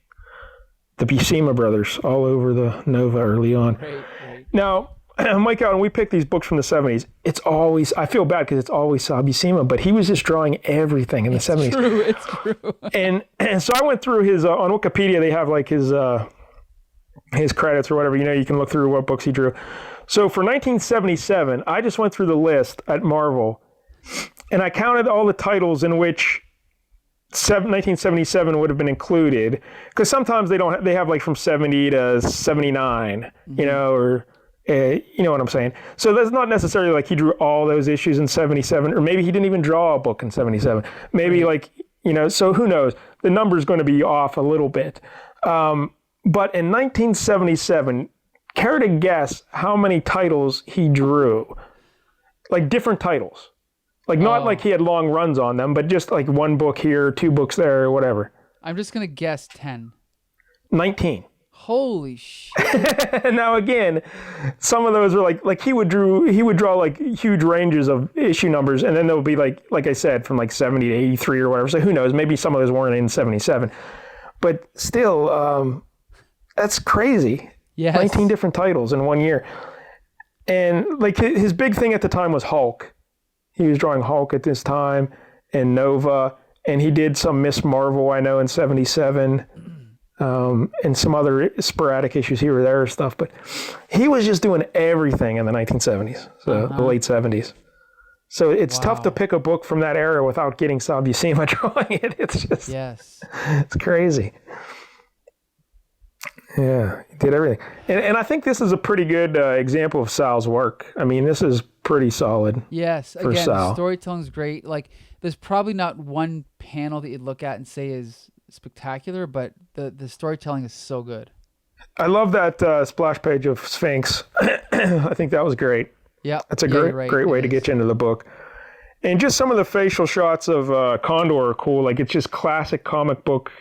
The Buscema brothers all over the Nova early on. Right. Now, Mike-DELL, when we pick these books from the 70s, it's always, I feel bad because it's always Sal Buscema, but he was just drawing everything in the 70s. It's true. And so I went through his, on Wikipedia, they have like his credits or whatever, you can look through what books he drew. So for 1977, I just went through the list at Marvel, and I counted all the titles in which 1977 would have been included, because sometimes they have like from 70 to 79, or you know what I'm saying. So that's not necessarily like he drew all those issues in 77, or maybe he didn't even draw a book in 77. Maybe so who knows? The number's going to be off a little bit. But in 1977, care to guess how many titles he drew? Like different titles. Like not like he had long runs on them, but just like one book here, 2 books there, or whatever. I'm just going to guess 10. 19. Holy shit. Now again, some of those were like he would draw like huge ranges of issue numbers, and then there would be like I said, from like 70 to 83 or whatever. So who knows? Maybe some of those weren't in 77. But still, that's crazy. Yes. 19 different titles in 1 year. And like his big thing at the time was Hulk. He was drawing Hulk at this time, and Nova, and he did some Miss Marvel, I know, in 77, and some other sporadic issues here or there and stuff. But he was just doing everything in the 1970s, so the late 70s. So it's tough to pick a book from that era without getting Sal Buscema drawing it. It's just, it's crazy. Yeah, he did everything. And I think this is a pretty good example of Sal's work. I mean, this is pretty solid. Yes, for again, Sal. The storytelling's great. Like, there's probably not one panel that you'd look at and say is spectacular, but the storytelling is so good. I love that splash page of Sphinx. I think that was great. Yeah, that's a great way to get you into the book. And just some of the facial shots of Condor are cool. Like, it's just classic comic book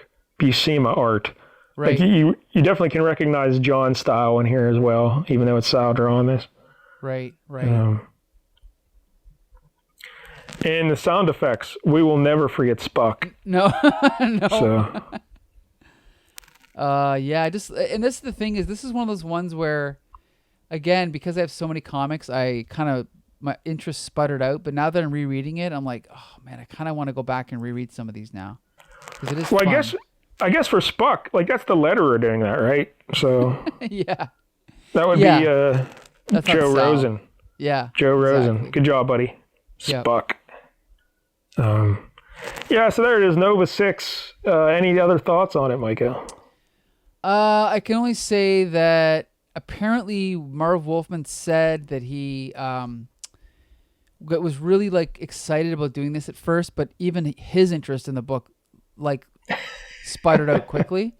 Buscema art. Right. Like, you definitely can recognize John's style in here as well, even though it's Sal drawing this. Right. And the sound effects, we will never forget Spuck. No. So. Yeah, and this is the thing is, this is one of those ones where, again, because I have so many comics, my interest sputtered out. But now that I'm rereading it, I'm like, oh man, I kind of want to go back and reread some of these now. Because it is fun. I guess for Spuck, like, that's the letterer doing that, right? So. Yeah. That would be Joe Rosen. Yeah. Joe Rosen. Exactly. Good job, buddy. Spuck. Yeah, so there it is, Nova 6. Any other thoughts on it, Michael? I can only say that apparently Marv Wolfman said that he was really like excited about doing this at first, but even his interest in the book like sputtered out quickly.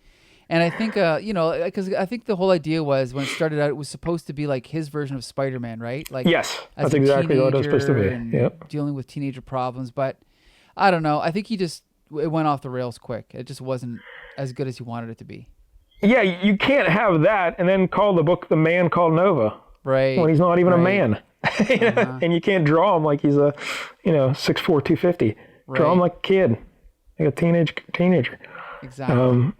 And I think, because I think the whole idea was when it started out, it was supposed to be like his version of Spider-Man, right? Like, yes, that's exactly what it was supposed to be. Yep. Dealing with teenager problems, but I don't know. I think it went off the rails quick. It just wasn't as good as he wanted it to be. Yeah, you can't have that and then call the book The Man Called Nova. Right. When he's not even a man. And you can't draw him like he's a, 6'4", 250. Right. Draw him like a kid, like a teenager. Exactly.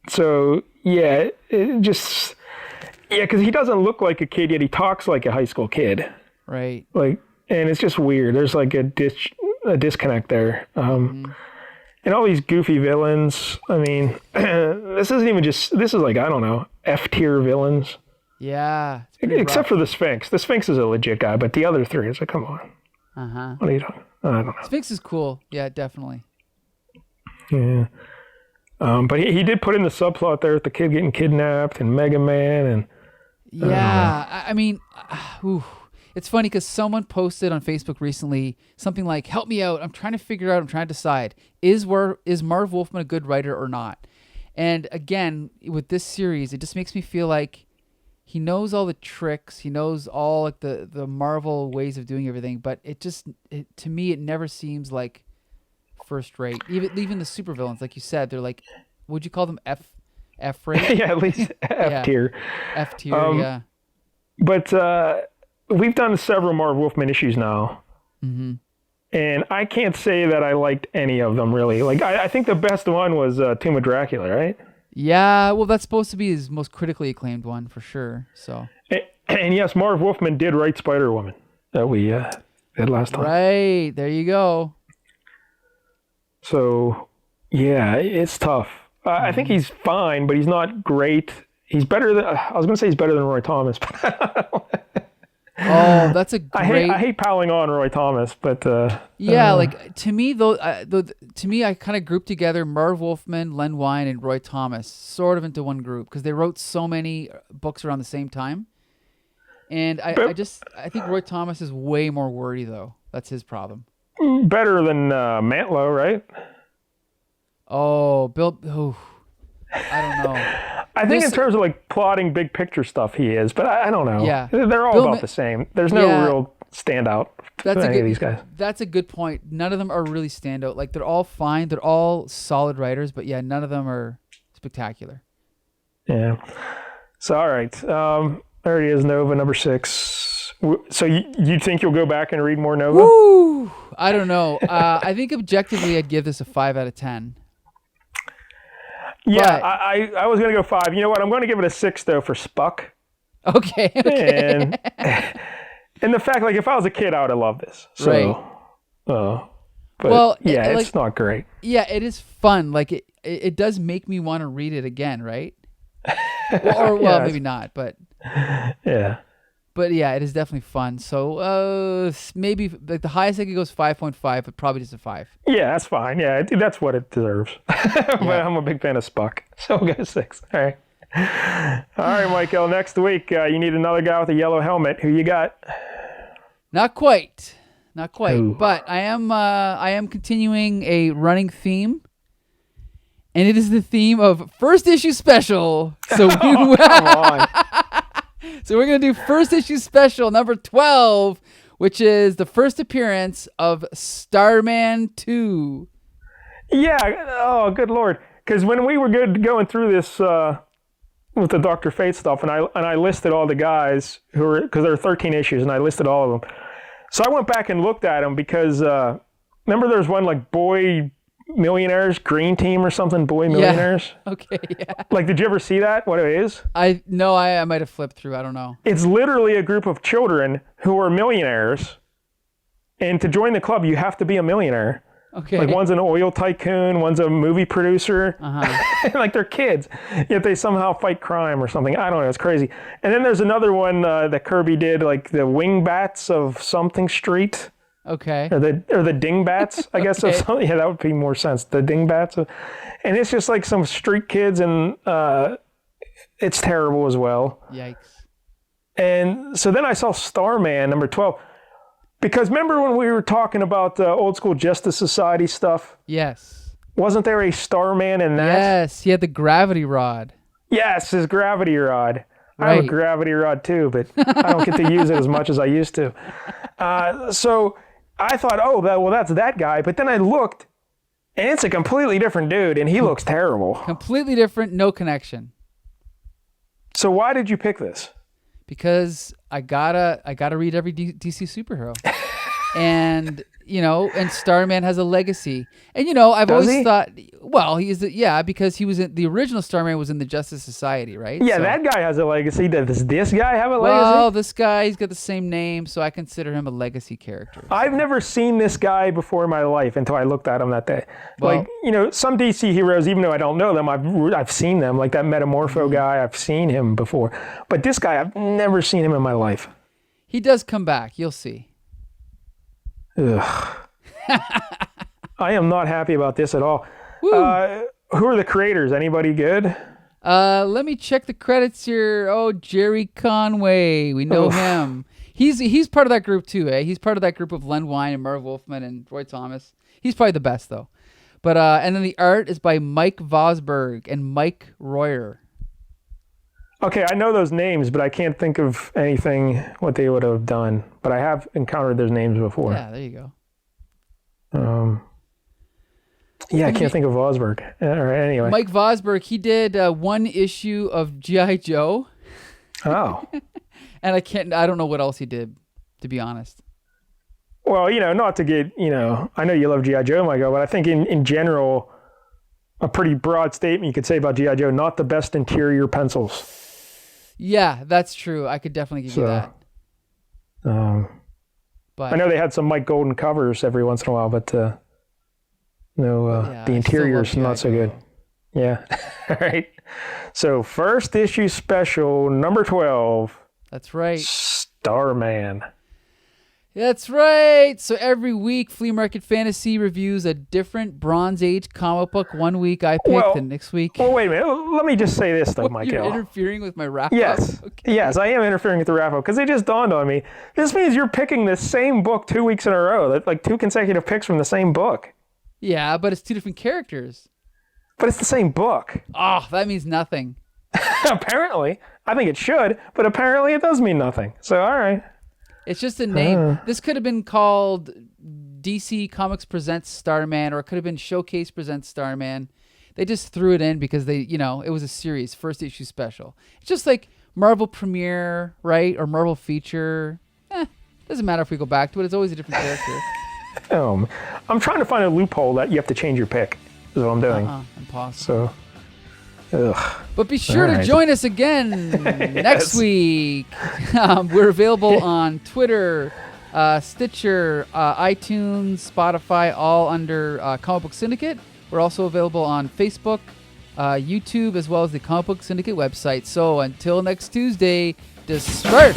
So, yeah, because he doesn't look like a kid, yet he talks like a high school kid. Right. Like, and it's just weird. There's like a disconnect there. And all these goofy villains. I mean, this is like, I don't know, F-tier villains. Yeah. Except for the Sphinx. The Sphinx is a legit guy, but the other three, it's like, come on. Uh-huh. What are you talking? I don't know. Sphinx is cool. Yeah, definitely. Yeah. But he did put in the subplot there with the kid getting kidnapped and Mega Man and. Yeah, I mean, it's funny because someone posted on Facebook recently something like, "Help me out! I'm trying to decide is Marv Wolfman a good writer or not?" And again, with this series, it just makes me feel like he knows all the tricks, he knows all like the Marvel ways of doing everything, but to me, it never seems like first rate. Even the supervillains, like you said, they're like, would you call them F rate? Yeah, at least F tier. F tier, yeah. But we've done several Marv Wolfman issues now, and I can't say that I liked any of them really. Like I think the best one was Tomb of Dracula, right? Yeah, well, that's supposed to be his most critically acclaimed one for sure. So. And yes, Marv Wolfman did write Spider-Woman that we did last time. Right, there you go. So, yeah, it's tough. I think he's fine, but he's not great. He's better than, I was going to say he's better than Roy Thomas. But oh, that's a great... I hate piling on Roy Thomas, but... like, to me, though, I kind of grouped together Marv Wolfman, Len Wein, and Roy Thomas sort of into one group because they wrote so many books around the same time. And I think Roy Thomas is way more wordy, though. That's his problem. Better than Mantlo, right? Oh, Bill. Oh, I don't know. I think in terms of like plotting big picture stuff, he is, but I don't know. Yeah, they're all about the same. There's no real standout. That's any of these guys. That's a good point. None of them are really standout. Like they're all fine. They're all solid writers, but yeah, none of them are spectacular. Yeah. So all right, there it is. Nova number 6. So you think you'll go back and read more Nova? Woo! I don't know. I think objectively, I'd give this a 5 out of 10. Yeah, but I was going to go 5. You know what? I'm going to give it a 6 though for Spuck. Okay. And the fact, like, if I was a kid, I would have loved this. So, right. But yeah, it's not great. Yeah, it is fun. Like it does make me want to read it again, right? Well, maybe not, but yeah. But yeah, it is definitely fun. So maybe like the highest I could go is 5.5, but probably just a 5. Yeah, that's fine. Yeah, that's what it deserves. But I'm a big fan of Spuck, so we'll go 6. All right. All right, Mike-DELL. Next week, you need another guy with a yellow helmet. Who you got? Not quite. Ooh. But I am continuing a running theme. And it is the theme of first issue special. So, Come on. so we're going to do first issue special number 12, which is the first appearance of Starman 2. Yeah. Oh, good Lord. Because when we were going through this with the Dr. Fate stuff, and I listed all the guys who were, because there are 13 issues, and I listed all of them. So I went back and looked at them because remember there's one like Boy Millionaires Green Team or something, Boy Millionaires. Yeah. Okay. Yeah. Like, did you ever see that? What it is? I might have flipped through. I don't know. It's literally a group of children who are millionaires, and to join the club, you have to be a millionaire. Okay. Like one's an oil tycoon, one's a movie producer. Like they're kids, yet they somehow fight crime or something. I don't know. It's crazy. And then there's another one that Kirby did, like the Wingbats of something street. Okay. Or the Dingbats, I guess. Okay. Of something. Yeah, that would be more sense. The Dingbats. And it's just like some street kids, and it's terrible as well. Yikes. And so then I saw Starman number 12. Because remember when we were talking about old school Justice Society stuff? Yes. Wasn't there a Starman in that? Yes, he had the gravity rod. Yes, his gravity rod. Right. I have a gravity rod too, but I don't get to use it as much as I used to. So I thought, that's that guy. But then I looked, and it's a completely different dude, and he looks terrible. Completely different, no connection. So why did you pick this? Because I gotta read every DC superhero, and and Starman has a legacy, and I've always thought, well, because he was the original Starman was in the Justice Society, right? Yeah, so, that guy has a legacy. Does this guy have a legacy? Well, this guy, he's got the same name, so I consider him a legacy character. I've never seen this guy before in my life until I looked at him that day. Well, some DC heroes, even though I don't know them, I've seen them. Like that Metamorpho guy, I've seen him before. But this guy, I've never seen him in my life. He does come back. You'll see. Ugh. I am not happy about this at all. Who are the creators? Anybody good? Let me check the credits here. Oh, Jerry Conway. We know him. He's part of that group too, eh? He's part of that group of Len Wein and Marv Wolfman and Roy Thomas. He's probably the best though. But and then the art is by Mike Vosberg and Mike Royer. Okay, I know those names, but I can't think of anything what they would have done. But I have encountered those names before. Yeah, there you go. I can't think of Vosberg. All right, anyway. Mike Vosberg, he did one issue of G.I. Joe. Oh. And I don't know what else he did, to be honest. Well, not to get, I know you love G.I. Joe, Michael, but I think in general, a pretty broad statement you could say about G.I. Joe, not the best interior pencils. Yeah, that's true. I could definitely give you that. But I know they had some Mike Golden covers every once in a while, but the interior's not so good. Yeah. All right. So first issue special, number 12. That's right. Starman. That's right. So every week, Flea Market Fantasy reviews a different Bronze Age comic book. One week I pick, the next week. Well, wait a minute. Let me just say this, though, Mike. You're interfering with my wrap-up? Yes. Okay. Yes, I am interfering with the wrap-up because it just dawned on me. This means you're picking the same book 2 weeks in a row. That's like 2 consecutive picks from the same book. Yeah, but it's 2 different characters. But it's the same book. Oh, that means nothing. Apparently. I think it should, but apparently it does mean nothing. So, all right. It's just a name. This could have been called DC Comics Presents Starman, or it could have been Showcase Presents Starman. They just threw it in because it was a series, first issue special. It's just like Marvel Premiere, right? Or Marvel Feature. Doesn't matter if we go back to it. It's always a different character. I'm trying to find a loophole that you have to change your pick, is what I'm doing. Impossible. So, ugh. But be sure to join us again next week. We're available on Twitter, Stitcher, iTunes, Spotify, all under Comic Book Syndicate. We're also available on Facebook, YouTube, as well as the Comic Book Syndicate website. So until next Tuesday, disperse!